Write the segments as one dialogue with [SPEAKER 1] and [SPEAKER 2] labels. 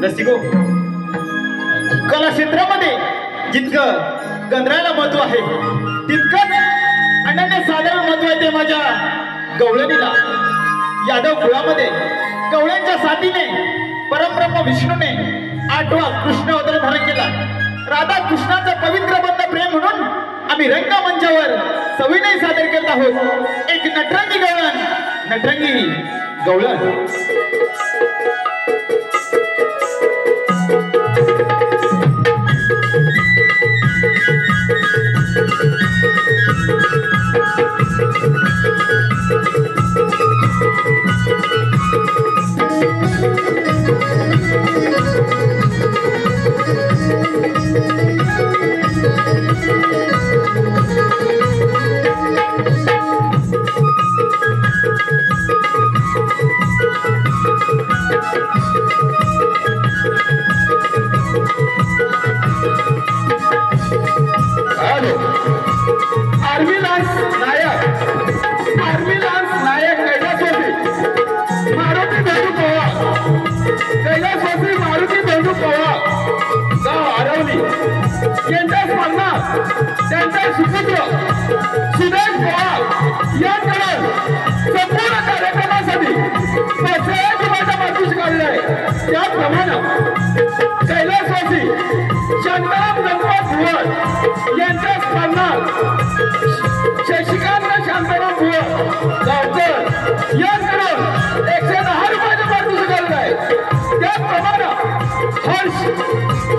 [SPEAKER 1] रसिको, कला क्षेत्रामध्ये जितकं गंधराला महत्व आहे तितकंच अनन्यसाधारण महत्व आहे ते माझ्या गवळणीला. यादव कुळामध्ये गवळ्यांच्या साथीने परमब्रह्म विष्णूने 8वा कृष्ण अवतार धारण केला. राधा कृष्णाचा पवित्र बंध प्रेम म्हणून आम्ही रंगमंचावर सविनय सादर करत आहोत एक नटरंगी गवळण, नटरंगी गवळण. म्हणून संपूर्ण कार्यक्रमासाठी पैशाची माझ्या मातृशी काढलाय त्याप्रमाणे कैलासवासी शांताराम गणपत भुवन यांच्या स्मरणात शशिकांत शांताराम भुवन गावकर यांकडून 110 रुपयाच्या मातृशी काढलाय त्याप्रमाणे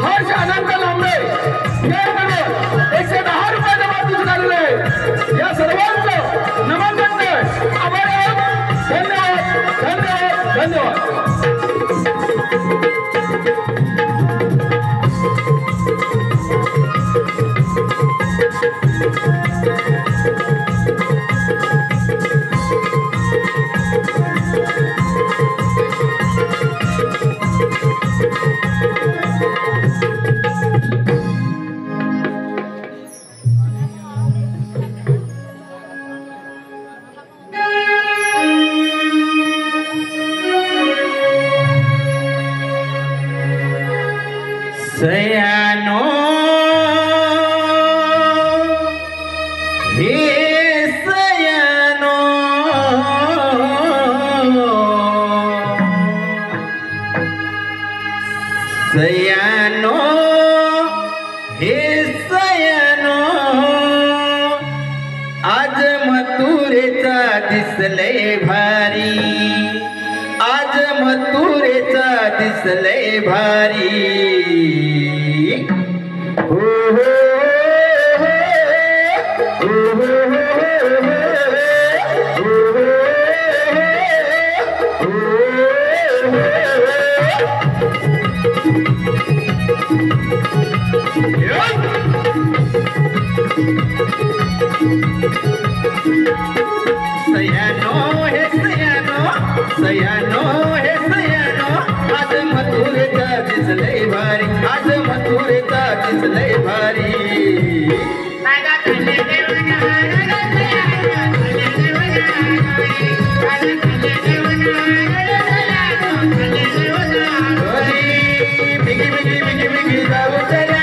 [SPEAKER 1] हर्ष अनंत लांबे यांकडून 110 रुपयाच्या मातृशी काढलाय या सर्वांचं नमन करतोय आभार धन्यवाद धन्यवाद धन्यवाद
[SPEAKER 2] सयानो हे सयानो सयानो हे सयानो आज मथुरेचा दिसले भारी आज मथुरेचा दिसले भारी सयानो हे सयानो सयानो हे सयानो आज मथुरेचा दिसले भारी आज मथुरेचा दिसले भारी बिगी बिगी बिगी बिगी जाऊ चला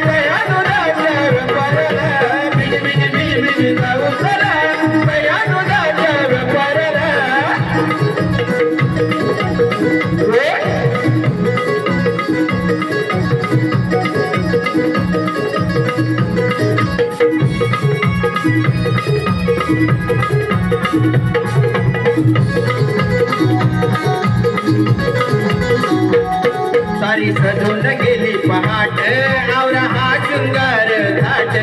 [SPEAKER 2] दयानो राजा व्यापाराला बिगी बिगी बिगी बिगी जाऊ चला दयानो राजा व्यापाराला सारी सजून गेली पहाट आवरा हा शृंगार थाट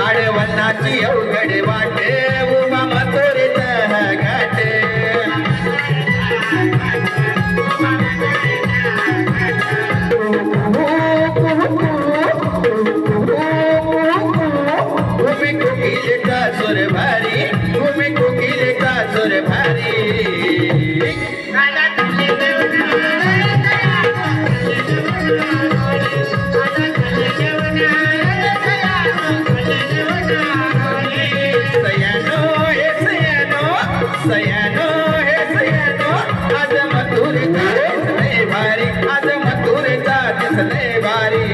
[SPEAKER 2] आडवनाची अवघड वाट उभा मथुरेचा घाट घुमे कोकिलेचा सुर भारी घुमे कोकिलेचा सुर भारी सयानो हे सयानो आज मथुरेचा दिसले भारी आज मथुरेचा दिसले भारी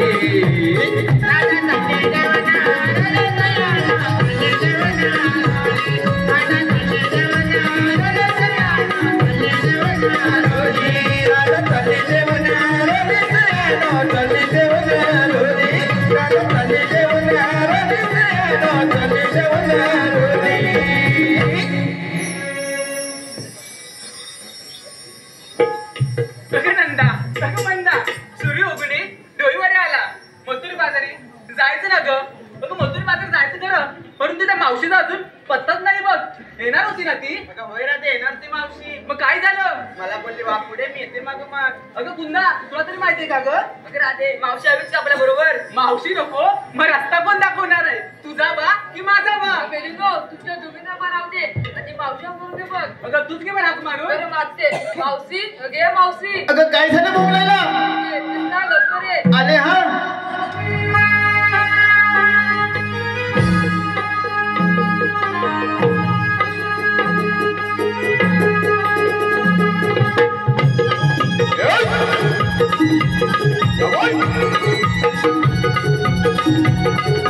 [SPEAKER 3] सूर्य उगणे डोईवर आला मथुर बाजारी जायचं ना ग मथुर बाजार जायचं खरं परंतु त्या मावशीचा अजून पत्ताच नाही बघ येणार होती ना ती होय राधे येणार ती मावशी मग काय झालं मला बोलली वा पुढे मी येते मग अगं पुन्हा तुला तरी माहितीये का ग अगं राधे मावशी आलीच का आपल्या बरोबर मावशी नको मग रस्ता कोण दाखवणार आहे तुझा बा की माझा बा तुझ्या दोघींना बनवते आणि मावशी म्हणून बघ अगं तूच घे बरं हात मारू बरं मागते मावशी घे मावशी
[SPEAKER 1] अगं काय झालं बोलायला
[SPEAKER 3] आले हा
[SPEAKER 1] Come on!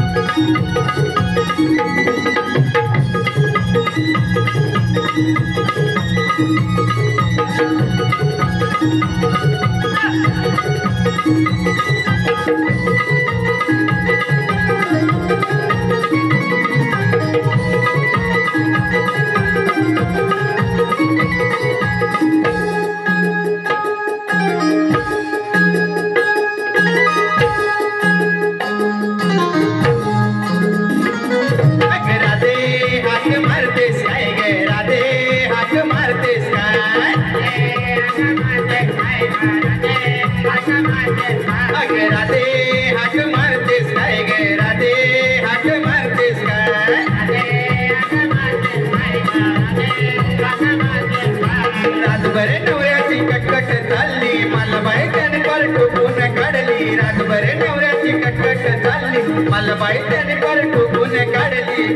[SPEAKER 2] बाई त्याने पर टोकून काढली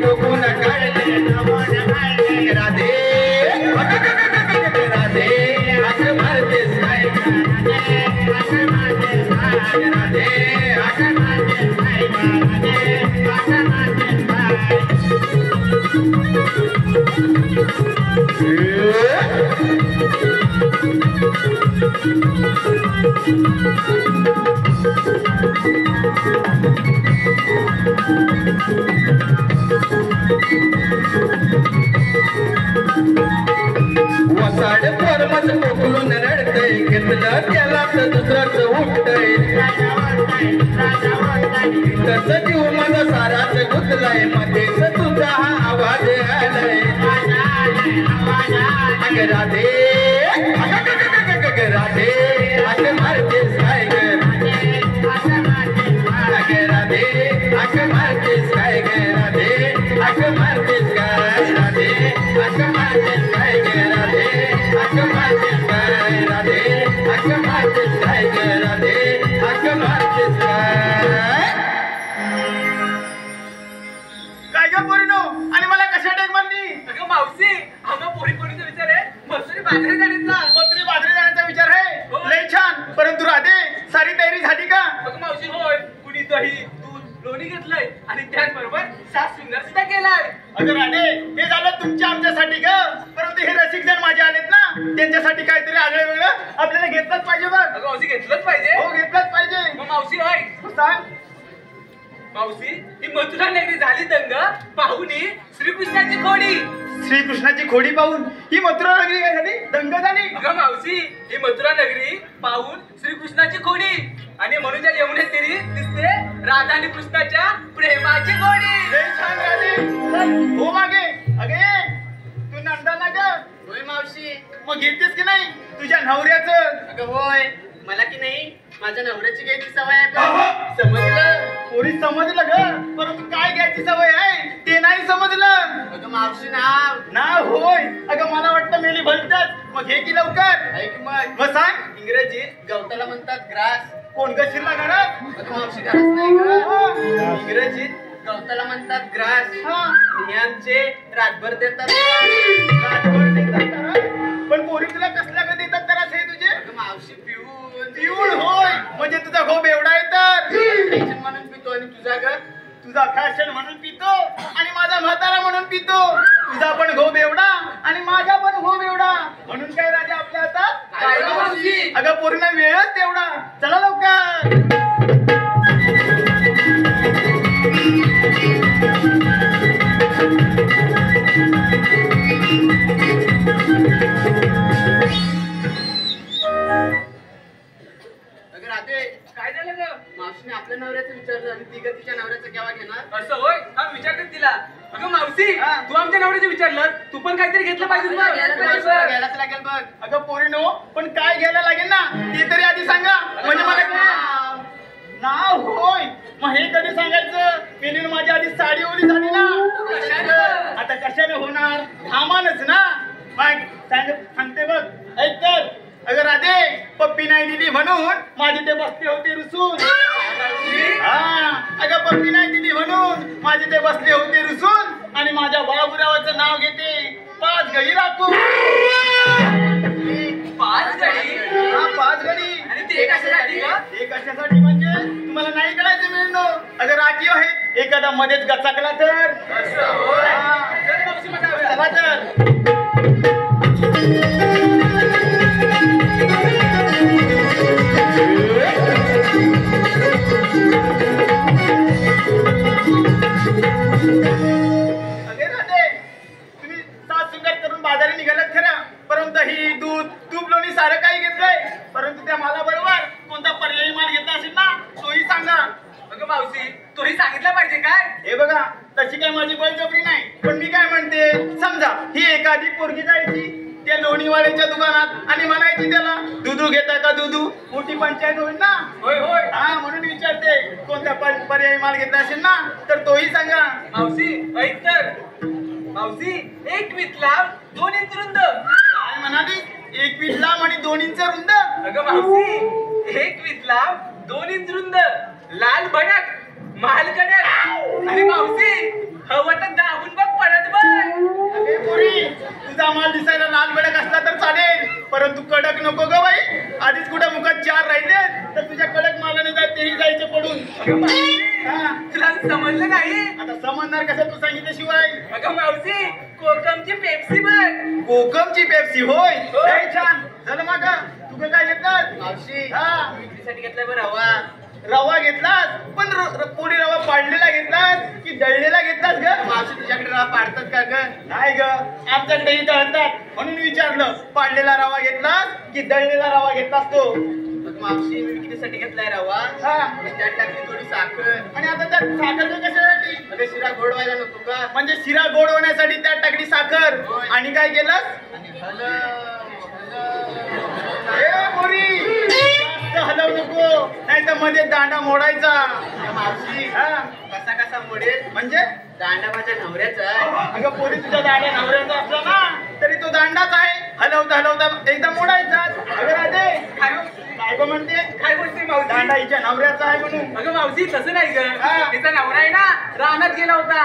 [SPEAKER 2] राधे राधे असं मारतेस काय राधे असं मारतेस काय वसाड परमच मोकलून रडतय घेतलं त्याला तर दुसरंच उठतय तसं जीव माझा साराच गुतलाय मध्येच तुझा हा आवाज आलाय अग राधे राधे असं मारतेस काय ग अग राधे असं मारतेस काय ग राधे असं मारतेस काय राधे असं मारतेस काय ग राधे असं मारतेस काय राधे असं मारतेस काय ग राधे असं मारतेस
[SPEAKER 1] काय ग पोरीनो आणि मला कशा टेक म्हणली
[SPEAKER 3] अगं मावशी अगं पोरी पोरीचा विचार आहे मस्तुरी बाजारी जाण्याचा
[SPEAKER 1] मथुरी बाजरी जाण्याचा विचार आहे लय छान परंतु राधे सारी तयारी झाली का
[SPEAKER 3] अगं मावशी होय कुणी दही दूध लोणी घेतलंय आणि त्याचबरोबर सात शृंगार सुद्धा केलाय
[SPEAKER 1] अगं राधे हे झालं तुमच्या आमच्यासाठी ग परंतु हे रसिक जण माझे आलेत ना त्यांच्यासाठी काहीतरी आगळं वेगळं आपल्याला घेतलंच पाहिजे बघ
[SPEAKER 3] अगं मावशी घेतलंच पाहिजे
[SPEAKER 1] हो घेतलंच पाहिजे
[SPEAKER 3] मग मावशी होय
[SPEAKER 1] सांग
[SPEAKER 3] मावशी ही मथुरा नगरी झाली दंग पाहुणी श्रीकृष्णाची खोडी
[SPEAKER 1] श्रीकृष्णाची खोडी पाहून ही मथुरा नगरी काय झाली दंग झाली
[SPEAKER 3] अगं मावशी ही मथुरा नगरी पाहून श्रीकृष्णाची खोडी आणि म्हणूनच्या यमुने तिरी दिसते राधा आणि कृष्णाच्या प्रेमाची खोडी
[SPEAKER 1] लय छान राधे चल हो मागे अगे तू नंदाना ग
[SPEAKER 3] होय मावशी
[SPEAKER 1] मग घेतेस की नाही तुझ्या नवऱ्याचं
[SPEAKER 3] अगं होय मला की नाही माझ्या नवऱ्याची घ्यायची सवय आहे पण समजलं
[SPEAKER 1] पोरी समजलं ग परंतु काय घ्यायची सवय आहे ते नाही समजलं
[SPEAKER 3] अगं मावशी नाव
[SPEAKER 1] नाव होय अगं मला वाटतं मेली भलतच मग घे की लवकर
[SPEAKER 3] ऐक मग
[SPEAKER 1] मग सांग
[SPEAKER 3] इंग्रजीत गवताला म्हणतात ग्रास
[SPEAKER 1] कोण ग शिरला घरात
[SPEAKER 3] अगं मावशी ग्रास नाही ग इंग्रजीत गवताला म्हणतात ग्रास हे आमचे रातभर देतात
[SPEAKER 1] रातभर देतात त्याला. पण पोरी तुला कसल्या ग देतात त्याला हे तुझे
[SPEAKER 3] अगं मावशी पिऊन
[SPEAKER 1] पिऊळ होय म्हणजे तुझा घोब एवढा आहे तर
[SPEAKER 3] टेन्शन म्हणून पितो आणि तुझा ग
[SPEAKER 1] तुझा फॅशन म्हणून पितो आणि माझा म्हातारा म्हणून पितो तुझा पण घोब एवढा आणि माझा पण घोब एवढा म्हणून काय राजा आपल्या हातात
[SPEAKER 3] काय गं मावशी?
[SPEAKER 1] अगं पूर्ण वेळच तेवढा चला लवकर
[SPEAKER 3] अगं राधे काय झालं ग मावशीने आपल्या नवऱ्याचं विचारलं आणि ती ग तिच्या नवऱ्याचं केव्हा घेणार असं होय हा विचारते तिला अगं मावशी तू आमच्या नवऱ्याचं विचारलं तू पण काहीतरी घेतलं पाहिजे
[SPEAKER 1] घ्यायलाच लागेल बघ अगं पोरीनो पण काय घ्यायला लागेल ना ते तरी आधी सांगा म्हणजे मला नाव होय मग हे कधी सांगायचं मेलीन माझी आधी साडी ओली झाली ना आता कशाने होणार थांबानच ना मग सांगते बघ ऐक तर अगं राधे पप्पी नाही दिली म्हणून माझी ते बसले होते रुसून हा अगं पप्पी नाही दिली म्हणून माझे ते बसले होते रुसून आणि माझ्या बाबूरावाचं नाव घेते 5 घडी राखू
[SPEAKER 3] 5 घडी
[SPEAKER 1] हा 5 घडी
[SPEAKER 3] आणि ते कशासाठी ग
[SPEAKER 1] हे कशासाठी म्हणजे तुम्हाला नाही कळायचं मिळतो अगं राखीव आहेत एखादा मध्येच गचाकला तर
[SPEAKER 3] असं होय चल मावशी मग जाऊया.
[SPEAKER 1] चला तर अगे राधे तुम्ही सात शृंगार करून बाजारी निघालात खरा परंतु दही दूध तूप लोणी सारं काही घेतलंय परंतु त्या माला बरोबर कोणता पर्यायी माल घेतला असेल ना तोही सांगा
[SPEAKER 3] अगं मावशी तोही सांगितलं पाहिजे काय
[SPEAKER 1] हे बघा तशी काय माझी बळजबरी नाही पण मी काय म्हणते समजा ही एखादी पोरगी जायची त्या लोणीवाड्याच्या दुकानात आणि म्हणायची त्याला दुधू घेता का दुधू मोठी पंचायत होईल ना
[SPEAKER 3] होय होय
[SPEAKER 1] हा म्हणून विचारते कोणता पर्यायी माल घेतला असेल ना तर तोही सांगा
[SPEAKER 3] मावशी ऐक तर मावशी 1 वितला 2 इंच रुंद
[SPEAKER 1] काय म्हणाली 1 फीट लांब आणि 2 इंच रुंद
[SPEAKER 3] अगं मावशी 1 वितला 2 इंच रुंद लाल भडक मालकडे आणि मावशी हवं तर दाबून बघ परत बघ.
[SPEAKER 1] अरे पोरी, तुझा माल दिसायला लाल भडक असला तर चालेल, परंतु कडक नको ग बाई. आधीच कुठं मुखात 4 राहिले तर तुझ्या कडक मालाने तेही जायचे पडून.
[SPEAKER 3] अगं मावशी,
[SPEAKER 1] हा,
[SPEAKER 3] तुला समजलं नाही?
[SPEAKER 1] आता समजणार कसं तू सांगितल्याशिवाय.
[SPEAKER 3] अगं मावशी, कोकमची पेप्सी बघ.
[SPEAKER 1] कोकमची पेप्सी होय. लय छान झालं मग. तुझं काय घेतलं
[SPEAKER 3] मावशी,
[SPEAKER 1] हा,
[SPEAKER 3] विक्रीसाठी घेतलाय बरं हवा.
[SPEAKER 1] रवा घेतलास, पण पोळी रवा पाडलेला घेतलास की दळलेला घेतलास ग?
[SPEAKER 3] मावशी तुझ्याकडे रवा पाडतात का ग?
[SPEAKER 1] नाही ग, आमच्याकडे दळतात म्हणून विचारलं. पाडलेला रवा घेतलास की दळलेला रवा घेतलास तो?
[SPEAKER 3] मावशी मी विक्रीसाठी घेतलाय रवा.
[SPEAKER 1] हा,
[SPEAKER 3] त्यात टाकली थोडी साखर.
[SPEAKER 1] आणि आता त्यात साखर ग कशासाठी?
[SPEAKER 3] अगं शिरा गोड व्हायला नको का?
[SPEAKER 1] म्हणजे शिरा गोड होण्यासाठी त्यात टाकली साखर.
[SPEAKER 3] होय.
[SPEAKER 1] आणि काय केलंस?
[SPEAKER 3] आणि हलव.
[SPEAKER 1] ए पोरी, जास्त हलवू नको, नाही तर मध्ये दांडा मोडायचा.
[SPEAKER 3] मावशी,
[SPEAKER 1] हा,
[SPEAKER 3] कसा कसा मोडेल?
[SPEAKER 1] म्हणजे
[SPEAKER 3] दांडा माझ्या नवऱ्याचा आहे.
[SPEAKER 1] अगं पोरी, तुझ्या दांड्या नवऱ्याचा असला ना तरी तो दांडाच आहे. हलवता हलवता एकदा मोडायचा. अगं राधे, काय गं म्हणते?
[SPEAKER 3] काय बोलते मावशी?
[SPEAKER 1] दांडा हिच्या नवऱ्याचा आहे म्हणून.
[SPEAKER 3] अगं मावशी तसं नाही ग.
[SPEAKER 1] हा.
[SPEAKER 3] तिचा नवरा आहे ना रानात गेला होता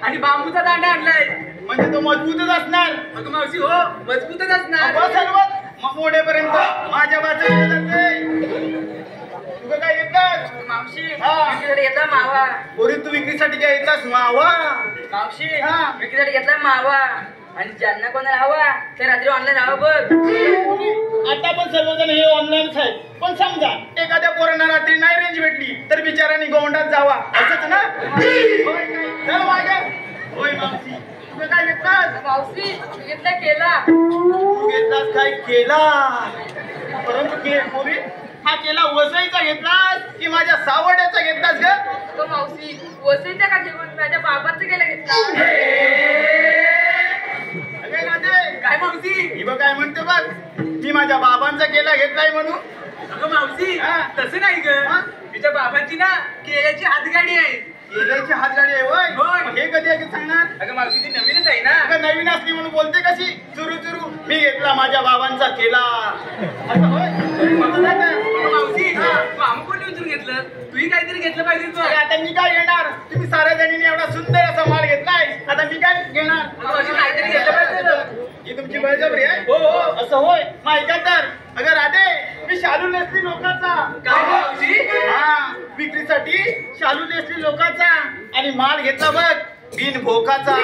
[SPEAKER 3] आणि बांबूचा दांडा आणलाय.
[SPEAKER 1] म्हणजे तो मजबूतच असणार.
[SPEAKER 3] अगं मावशी हो, मजबूतच असणार.
[SPEAKER 1] बस हलवत मग मोडेपर्यंत माझ्या बाजूला जाते. तुझं काय येतं
[SPEAKER 3] मावशी
[SPEAKER 1] हा.
[SPEAKER 3] विक्रीसाठी घेतला मावा.
[SPEAKER 1] पोरी, तू विक्रीसाठी काय येतास मावा?
[SPEAKER 3] मावशी
[SPEAKER 1] हा.
[SPEAKER 3] विक्रीसाठी घेतला मावा. आणि ज्यांना कोणाला हवा ते रात्री ऑनलाईन हवा बघ.
[SPEAKER 1] पोरी, आता पण सर्वजण हे ऑनलाईनच आहे. पण समजा एखाद्या पोरांना रात्री नाही रेंज भेटली तर बिचारांनी गोंडात जावा, असंच ना? होय काय? चल मागे. होय मावशी, तुझं काय घेतलास?
[SPEAKER 3] मावशी घेतला केला.
[SPEAKER 1] तू घेतलास काय केला? परंतु पोरी, हा केला वसईचा घेतलास की माझ्या सावड्याचा घेतलास ग?
[SPEAKER 3] तो मावशी वसईच्या का जेवण माझ्या बाबाचं केला घेतला.
[SPEAKER 1] अगे राधे,
[SPEAKER 3] काय मावशी?
[SPEAKER 1] ही बघ काय म्हणते बघ, मी माझ्या बाबांचा केला घेतलाय म्हणून.
[SPEAKER 3] अगं मावशी
[SPEAKER 1] हा.
[SPEAKER 3] तसं नाही ग.
[SPEAKER 1] हा?
[SPEAKER 3] तिच्या बाबांची ना केल्याची हातगाडी आहे.
[SPEAKER 1] केल्याची हातगाडी आहे होय?
[SPEAKER 3] होय.
[SPEAKER 1] मग हे कधी आहे सांगणार?
[SPEAKER 3] अगं मावशी ती नवीनच आहे ना.
[SPEAKER 1] अगं नवीन असली म्हणून बोलते कशी चुरू चुरू? मी घेतला माझ्या बाबांचा केला असं होय? समजलं का?
[SPEAKER 3] अगं मावशी
[SPEAKER 1] हा.
[SPEAKER 3] मामा कोणी उचलून घेतलं? तूही काहीतरी घेतलं पाहिजे तू.
[SPEAKER 1] अरे आता मी काय घेणार? तुम्ही साऱ्या जणीने एवढा सुंदर असा माल घेतलाय, आता मी काय घेणार?
[SPEAKER 3] अगं मावशी काहीतरी घेतलं पाहिजे.
[SPEAKER 1] ही तुमची बळजबरी आहे?
[SPEAKER 3] हो हो.
[SPEAKER 1] असं होय? मग ऐका तर. अगं राधे, मी शालू नेसली लोकांचा.
[SPEAKER 3] काय मावशी?
[SPEAKER 1] हा, विक्रीसाठी शालू नेसली लोकांचा आणि माल घेतला बघ बिन भोकाचा.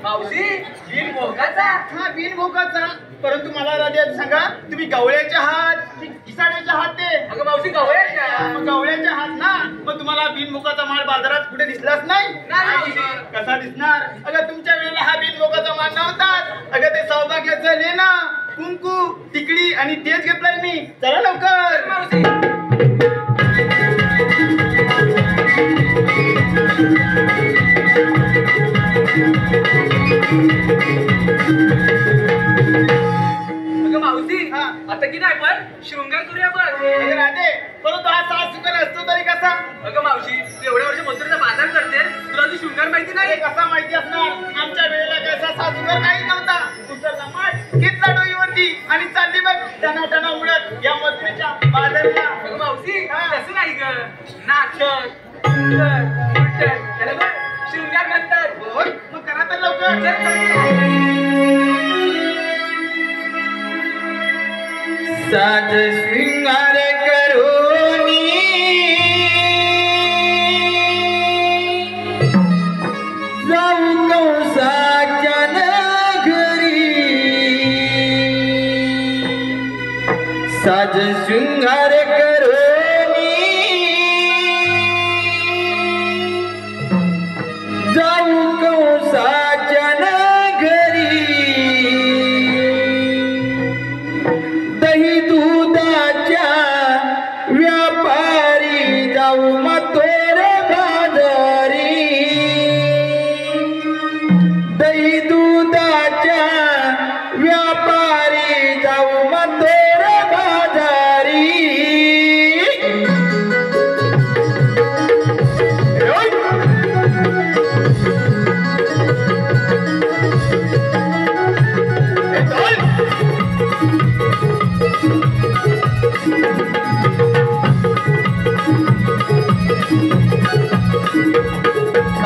[SPEAKER 3] मावशी बिन भोगाचा.
[SPEAKER 1] हा, बिन भोकाचा. परंतु मला राधे सांगा, तुम्ही गवळ्याचे आहात की किसाड्याचे आहात ते?
[SPEAKER 3] अगं मावशी गवळ्याच्या.
[SPEAKER 1] मग गवळ्याचे आहात ना, मग तुम्हाला बिनमुखाचा माल बाजारात कुठे दिसलाच नाही?
[SPEAKER 3] नाही मावशी.
[SPEAKER 1] कसा दिसणार? अगं तुमच्या वेळेला हा बिनमुखाचा माल नव्हताच. अगं ते सौभाग्याचं लेना, कुंकू, तिकडी आणि तेच घेतलाय मी. चला लवकर.
[SPEAKER 3] मावशी अगं मावशी
[SPEAKER 1] हा.
[SPEAKER 3] आता की नाही पण शृंगार करूया बघ.
[SPEAKER 1] अगं राधे, परंतु हा 7 सुकर असतो तरी कसा?
[SPEAKER 3] अगं मावशी तू एवढ्या वर्ष मथुरेचा बाजार करते, तुला ती शृंगार माहिती
[SPEAKER 1] अरे
[SPEAKER 3] नाही?
[SPEAKER 1] कसा माहिती असणार? आमच्या वेळेला कसा 7 सुकर काही नव्हता. उचलला माठ, घेतला डोईवरती आणि चालली बघ टना टना उडत या मथुरेच्या बाजारला.
[SPEAKER 3] अगं मावशी
[SPEAKER 1] हा.
[SPEAKER 3] तसं नाही ग. नाचत उलटत, उलटत त्याला बघ शृंगार म्हणतात.
[SPEAKER 1] होय, मग करा तर लवकर.
[SPEAKER 3] चल, चल.
[SPEAKER 2] साज श्रृंगार करोनी जाऊ कंसाच्या घरी. साज श्रृंगार करोनी जाऊ कंसाच्या घरी. दही दुधाच्या व्यापारी जाऊ मथुर बाजारी. दही दुधाच्या व्यापारी जाऊ मथुर बाजारी.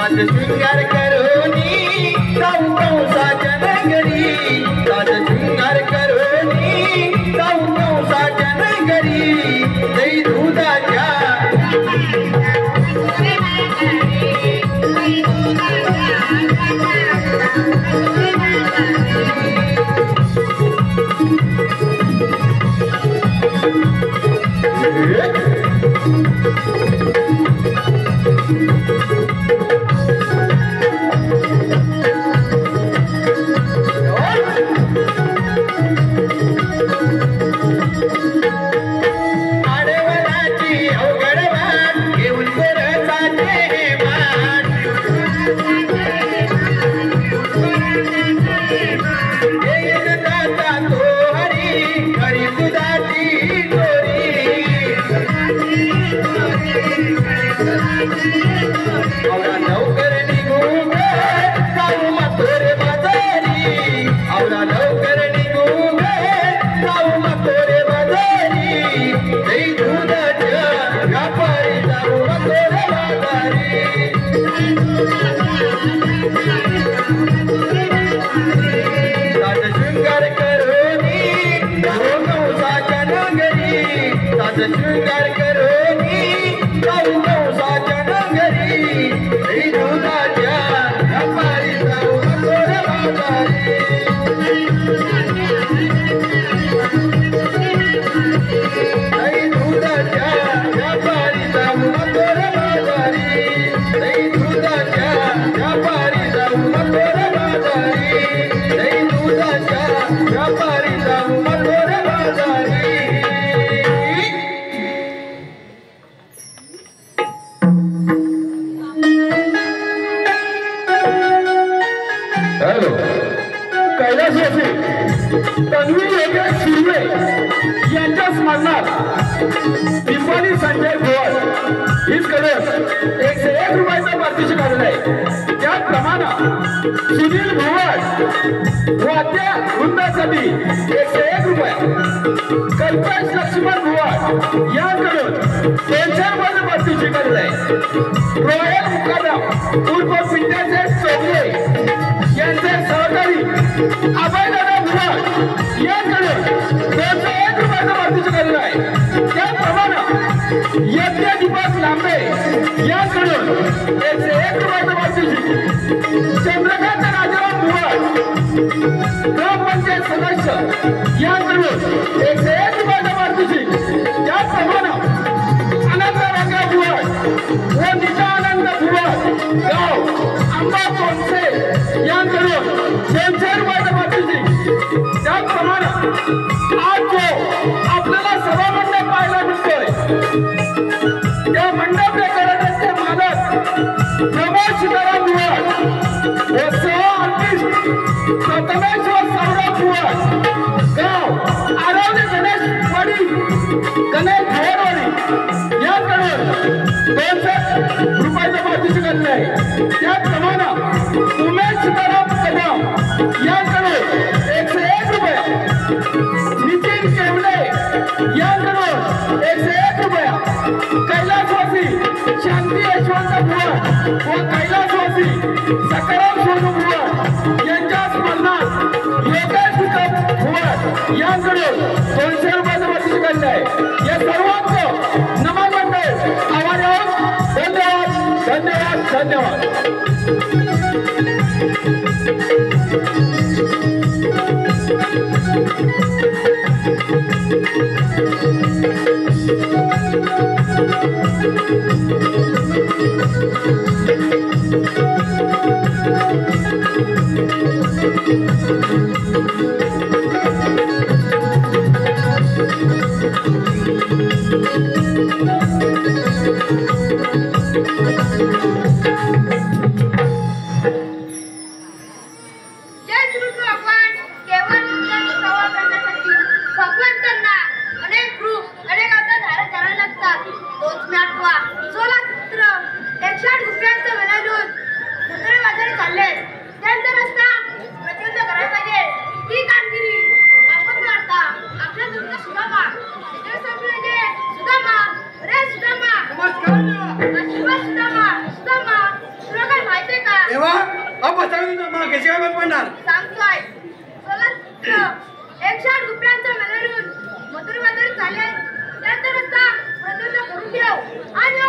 [SPEAKER 2] साज शृंगार करोनी जाऊ कंसाच्या नगरी साज शृंगार करोनी जाऊ कंसाच्या नगरी दही दुधाच्या शृंगार करोनी जाऊ कंसाच्या नगरी दही दुधाच्या व्यापारी जाऊ मथुर बाजारी दही दुधाच्या व्यापारी जाऊ मथुर बाजारी दही दुधाच्या व्यापारी जाऊ मथुर बाजारी दही दुधाच्या व्यापारी जाऊ मथुर बाजारी
[SPEAKER 4] कैलासवासी तन्वी वेगळे शिर्वे यांच्या स्मरणात पिंपळी संजय भोळ हीच कडस 101 रुपयाचा पारितोषिक आलेलं आहे. त्याचप्रमाणे सुनील भोवड वाद्य वृंदासाठी 101 रुपये कल्पेश लक्ष्मण भोवड यांकडून 200 रुपयाचं पारितोषिक आलेलं आहे. रॉयल मुकादम उर्फ पिंट्याचे चौगले यांचे सहकारी अभयदादा भुवाड यांकडून 201 रुपयाचं पारितोषिक आलेलं आहे. त्याचप्रमाणे यज्ञ दीपक लांबे यांकडून 101 रुपयाचं पारितोषिक. चंद्रकांत राजाराम भुवाड ग्रामपंचायत सदस्य यांकडून 101 रुपयाचं पारितोषिक. त्याचप्रमाणे अनंत रंगा भुवाड व निशानंद भुवाड गाव आंबा कोणसे यांकडून 200 रुपयाचं पारितोषिक. त्याचप्रमाणे आज जो आपल्याला सभामंडप पाहायला मिळतोय त्या मंडप कराड्याचे मालक प्रमोद सीताराम भुवाड व सह आर्टिस्ट प्रथमेश्वर सौरभ भुवाड गाव आरवली गणेश वाडी गणेश भोवरवाडी यांकडून 200 रुपयाचं पारितोषिक आलेलं आहे. त्याचप्रमाणे उमेश सीताराम कदम यांकडून 101 रुपये. नितीन केवले यांकडून 101 रुपये. कैलासवासी शांती यशवंत भुवाड व कैलासवासी सकाराम सोनू भुवाड यांच्या स्मरणात योगेश भुवाड यांकडून 200 रुपयाचं पारितोषिक आलेलं आहे. या सर्वांचं नमन मंडळ आभारी आहोत. धन्यवाद धन्यवाद धन्यवाद.
[SPEAKER 5] सुदामा
[SPEAKER 2] बाबा आपण सांगितलं मला कशी काय बंद पडणार
[SPEAKER 5] सांगतोय चला 160 रुपयांचा मेलून मधुर बाजार चालेल त्याचा रस्ता प्रदूषण करून ठेव आणि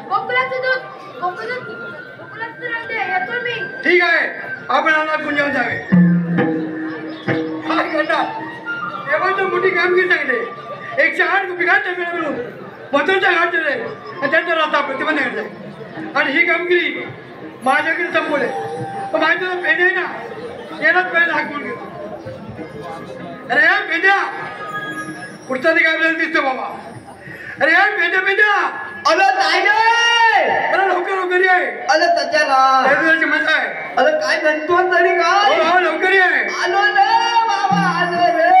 [SPEAKER 5] गोकुळाचं दूध गोकुळाचं रंग येतो मी
[SPEAKER 2] ठीक आहे आपण आला गुंजावून जावे काय करणार तेव्हा तर मोठी कामगिरी सांगते 108 बिघाडच्या वेळा मिळून मथुरच्या घाट दिले आणि त्यांचा रस्ता प्रतिबंध घातलाय आणि ही कामगिरी माझ्याकडे संपवले पण माझ्या पेढे आहे ना येणार पेढे हाकून घेतो अरे या पेढ्या पुढचा ते काय दिसतो बाबा अरे या पेढ्या
[SPEAKER 1] अरे काय
[SPEAKER 2] अरे लवकर ये
[SPEAKER 1] अरे त्याच्याला
[SPEAKER 2] मजा आहे
[SPEAKER 1] अरे काय म्हणतो तरी काय
[SPEAKER 2] हो लवकर ये
[SPEAKER 1] आलो रे बाबा आलो रे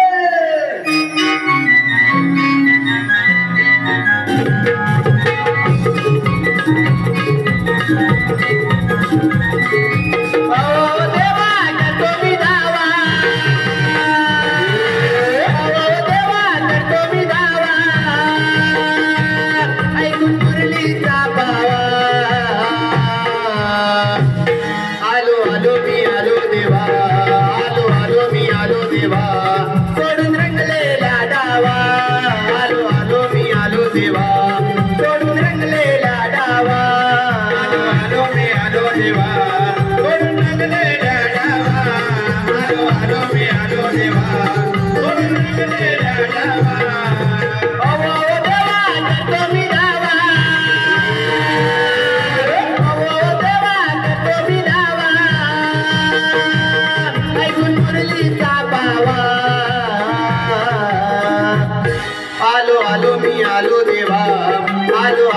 [SPEAKER 1] आलो देवा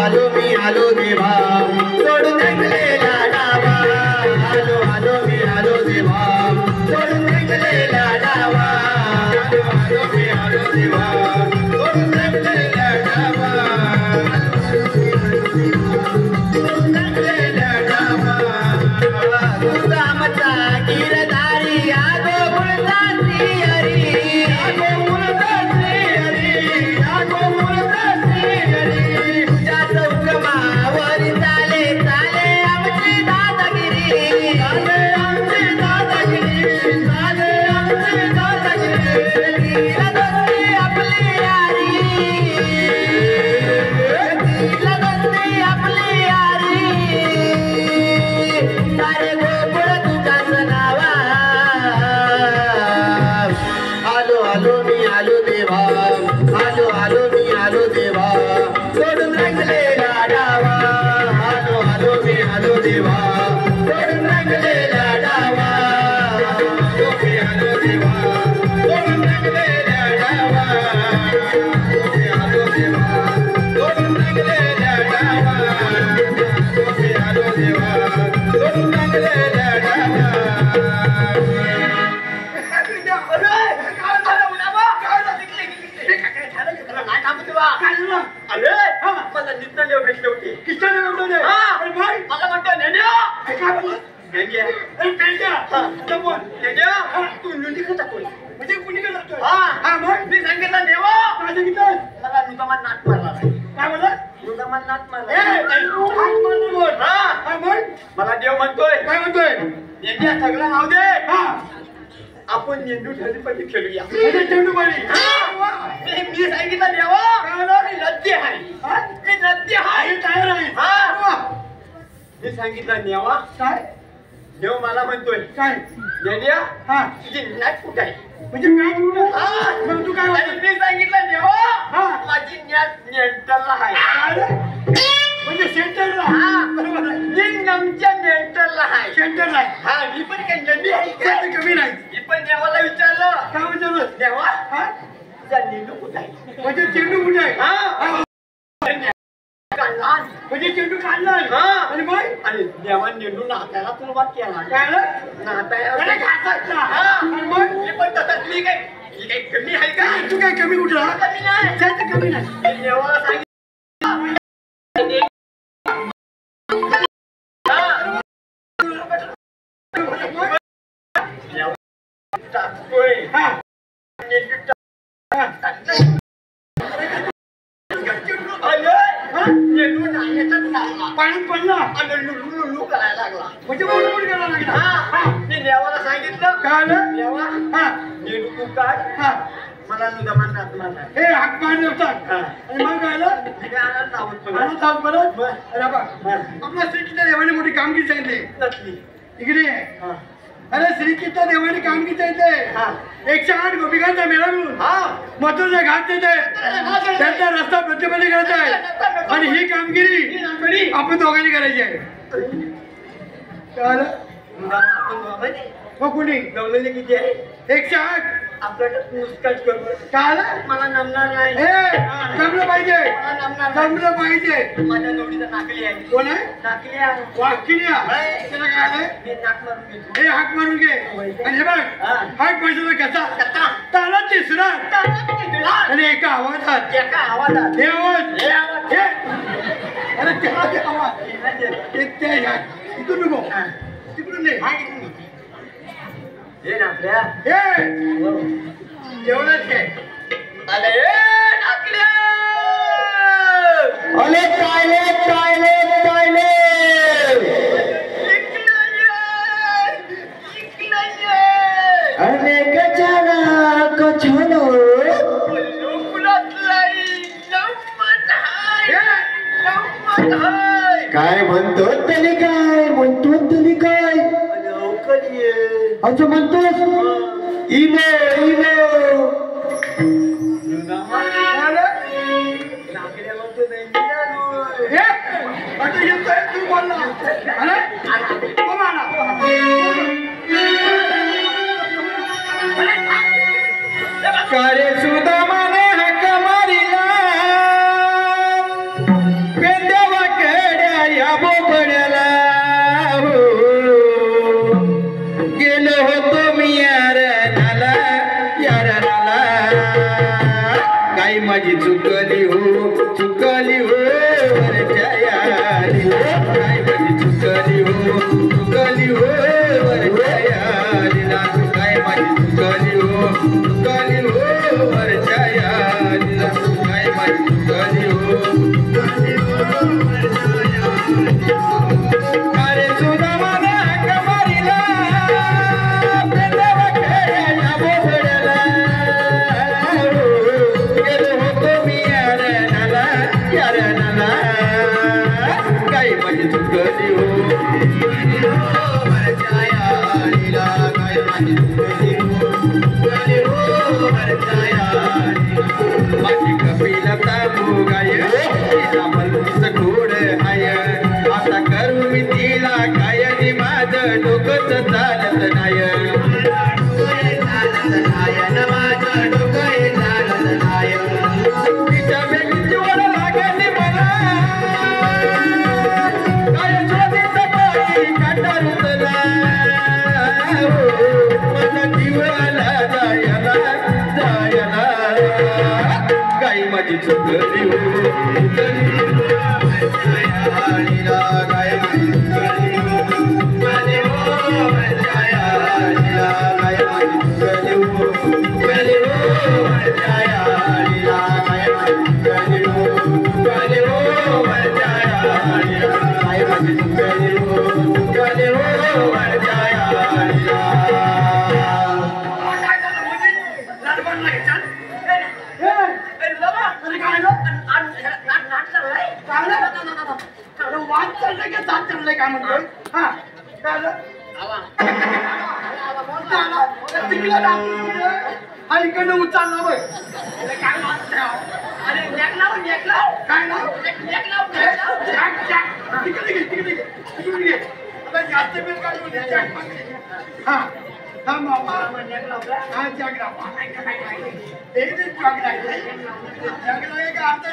[SPEAKER 1] आलो मी आलो देवा सोडून रंगलेला डावा आलो मी आलो देवा सोडून रंगलेला डावा आलो मी आलो देवा सोडून रंगलेला डावा सोडून रंगलेला डावा सुदामचा गिरधारी आगो गुळदासी हरी आगो गुळदासी हरी आगो मला देव म्हणतोय
[SPEAKER 2] काय म्हणतोय
[SPEAKER 1] नेंद्या सगळं नाव दे आपण नेंदू ठरली खेळूया
[SPEAKER 2] चेंडू बारी
[SPEAKER 1] मी सांगितलं देवा मी नद्य आहे मी नद्य आहे
[SPEAKER 2] तयार आहे
[SPEAKER 1] मी सांगितलं नेवा
[SPEAKER 2] काय
[SPEAKER 1] देव मला म्हणतोय
[SPEAKER 2] काय
[SPEAKER 1] नेंद्या
[SPEAKER 2] हा
[SPEAKER 1] तुझी नॅट कुठे आहे
[SPEAKER 2] म्हणजे मॅच कुठं मग तू काय
[SPEAKER 1] आणि मी सांगितलं देवा
[SPEAKER 2] हा
[SPEAKER 1] माझी नॅट नेंटरला आहे
[SPEAKER 2] म्हणजे सेंटरला बरोबर आहे
[SPEAKER 1] निंगमच्या नेंटरला आहे
[SPEAKER 2] सेंटरला आहे
[SPEAKER 1] हा मी पण काही नदी आहे का?
[SPEAKER 2] ते कमी नाही
[SPEAKER 1] मी पण देवाला विचारलं
[SPEAKER 2] काय विचारलं
[SPEAKER 1] देवा
[SPEAKER 2] हा
[SPEAKER 1] तुझा नेंडू कुठे आहे
[SPEAKER 2] म्हणजे चेंडू कुठे आहे
[SPEAKER 1] हा काढला
[SPEAKER 2] म्हणजे चेंडू काढलाय
[SPEAKER 1] हा.
[SPEAKER 2] आणि मग
[SPEAKER 1] आणि देवा नेंडू नातायला सुरुवात केला
[SPEAKER 2] काय आलं
[SPEAKER 1] नातायला घासायचा
[SPEAKER 2] आणि मग
[SPEAKER 1] मी पण तसंच मी काही कमी आहे का
[SPEAKER 2] तू काय कमी कुठला
[SPEAKER 1] कमी नाही
[SPEAKER 2] जास्त कमी नाही
[SPEAKER 1] मी देवाला सांगितलं टाकतोय
[SPEAKER 2] हा
[SPEAKER 1] नेंडू नाण्याचाच लागला
[SPEAKER 4] पाण्यात पडला
[SPEAKER 1] आणि लुलू करायला लागला.
[SPEAKER 4] म्हणजे मोठमोठ करायला लागला.
[SPEAKER 1] हा मी देवाला सांगितलं
[SPEAKER 4] काय आलं?
[SPEAKER 1] देवा
[SPEAKER 4] हा
[SPEAKER 1] नीट तू काढ
[SPEAKER 4] हा
[SPEAKER 1] मला तुझा म्हणणार म्हणणार
[SPEAKER 4] हे हात पाय देवतात
[SPEAKER 1] हा.
[SPEAKER 4] आणि मग काय आलं?
[SPEAKER 1] मी आनंद आहोत तुला.
[SPEAKER 4] आणत आहोत परत
[SPEAKER 1] बर.
[SPEAKER 4] अरे बा
[SPEAKER 1] हा.
[SPEAKER 4] आपल्या श्रीकृष्ण देवाने मोठी कामगिरी सांगितली
[SPEAKER 1] नसली.
[SPEAKER 4] इकडे
[SPEAKER 1] हा.
[SPEAKER 4] अरे श्रीकृष्ण देवाने कामगिरी सांगितले
[SPEAKER 1] हा.
[SPEAKER 4] 108 गोपिकांचा मेळा मिळून
[SPEAKER 1] हा
[SPEAKER 4] मथुरेचा घाट देते त्यांचा रस्ता प्रतिबंध करत आहे आणि ही कामगिरी आपण दोघांनी करायची आहे कळलं?
[SPEAKER 1] आपण दोघांनी
[SPEAKER 4] मग कुणी
[SPEAKER 1] जमलेले किती आहे
[SPEAKER 4] 108
[SPEAKER 1] आपल्याकडे नुसकाच करू.
[SPEAKER 4] कळलं?
[SPEAKER 1] मला नमणार नाही.
[SPEAKER 4] हे जमलं पाहिजे
[SPEAKER 1] मला नमणार नाही.
[SPEAKER 4] जमलं पाहिजे
[SPEAKER 1] माझ्या जोडीचा नाकली आहे.
[SPEAKER 4] कोण आहे
[SPEAKER 1] नाकली आहे.
[SPEAKER 4] वाकिनिया त्याला काय आलंय
[SPEAKER 1] मी नाक मारून घेतो.
[SPEAKER 4] हे हाक मारून घे आणि हे बघ
[SPEAKER 1] हा.
[SPEAKER 4] हाक पैशाचा कसा
[SPEAKER 1] कथा.
[SPEAKER 4] ताला तिसरा
[SPEAKER 1] तालात कितीला?
[SPEAKER 4] आणि एका आवाजात
[SPEAKER 1] एका आवाजात.
[SPEAKER 4] हे आवाज
[SPEAKER 1] हे आवाज.
[SPEAKER 4] हे अरे त्याला ते आवाज ते त्या ह्या इथून नको
[SPEAKER 1] हा.
[SPEAKER 4] तिकडून दे
[SPEAKER 1] हा, इकडून घे. हे नाकल्या.
[SPEAKER 4] हे जेवणच घे
[SPEAKER 1] अरे नाकल्या.
[SPEAKER 2] अरे टायले
[SPEAKER 1] इकडं ये. इकडं ये.
[SPEAKER 2] अनेक जणा कछलो
[SPEAKER 1] लोकुलातलाई नम्मत हाय. नम्मत हाय.
[SPEAKER 2] काय म्हणतो त्याने काय
[SPEAKER 1] लवकर ये.
[SPEAKER 2] असं म्हणतोस इनो
[SPEAKER 1] नाकल्या म्हणतो नाही आलो.
[SPEAKER 4] हे आता येतोय तू बोलला अरे तो मारा
[SPEAKER 2] कारे सुदामाने हाक मारिला पेंद्यावा कड्या या बोबड्याला गेलो होतो मी यारनाला काही माझी चुकली हो वरच्या यारी काही माझी चुकली हो वरच्या यारीला काय माझी चुकली हो वरच्या यारीला काय माझी चुकली हो अरे सुदामाने हाक मारिला पेंद्यावा खेड्या या बोबड्याला गेलो होतो मी यारनाला काही माझी चुकली हो वरच्या यारीला काय माझी चुकली हो वरच्या यारीला माझी कपिलता गाय तिला मलूस घोड हाय आता करू मी तिला काय नि माझं डोकंच चालत नाही माझं डोकं चालत नाही तिच्या बेटीची ओढ लागली मला काय शोधित बाई काटा रुतला माझा जीव आला जायला काही माझी चुकली हो काय माझी चुकली हो माझे हो काय माझी चुकली हो काय माझी चुकली हो काय माझी चुकली हो
[SPEAKER 4] वाद चाललंय का साथ चाललंय काय म्हणतोय हा काय झालं? हा इकडनं उचलला बघ काय नाव? अरे काय नाव? तिकडे घे आता जास्त बिल काढून दे. हा हा मामा हा जागरा हे जे जागरा आहे का आमच्या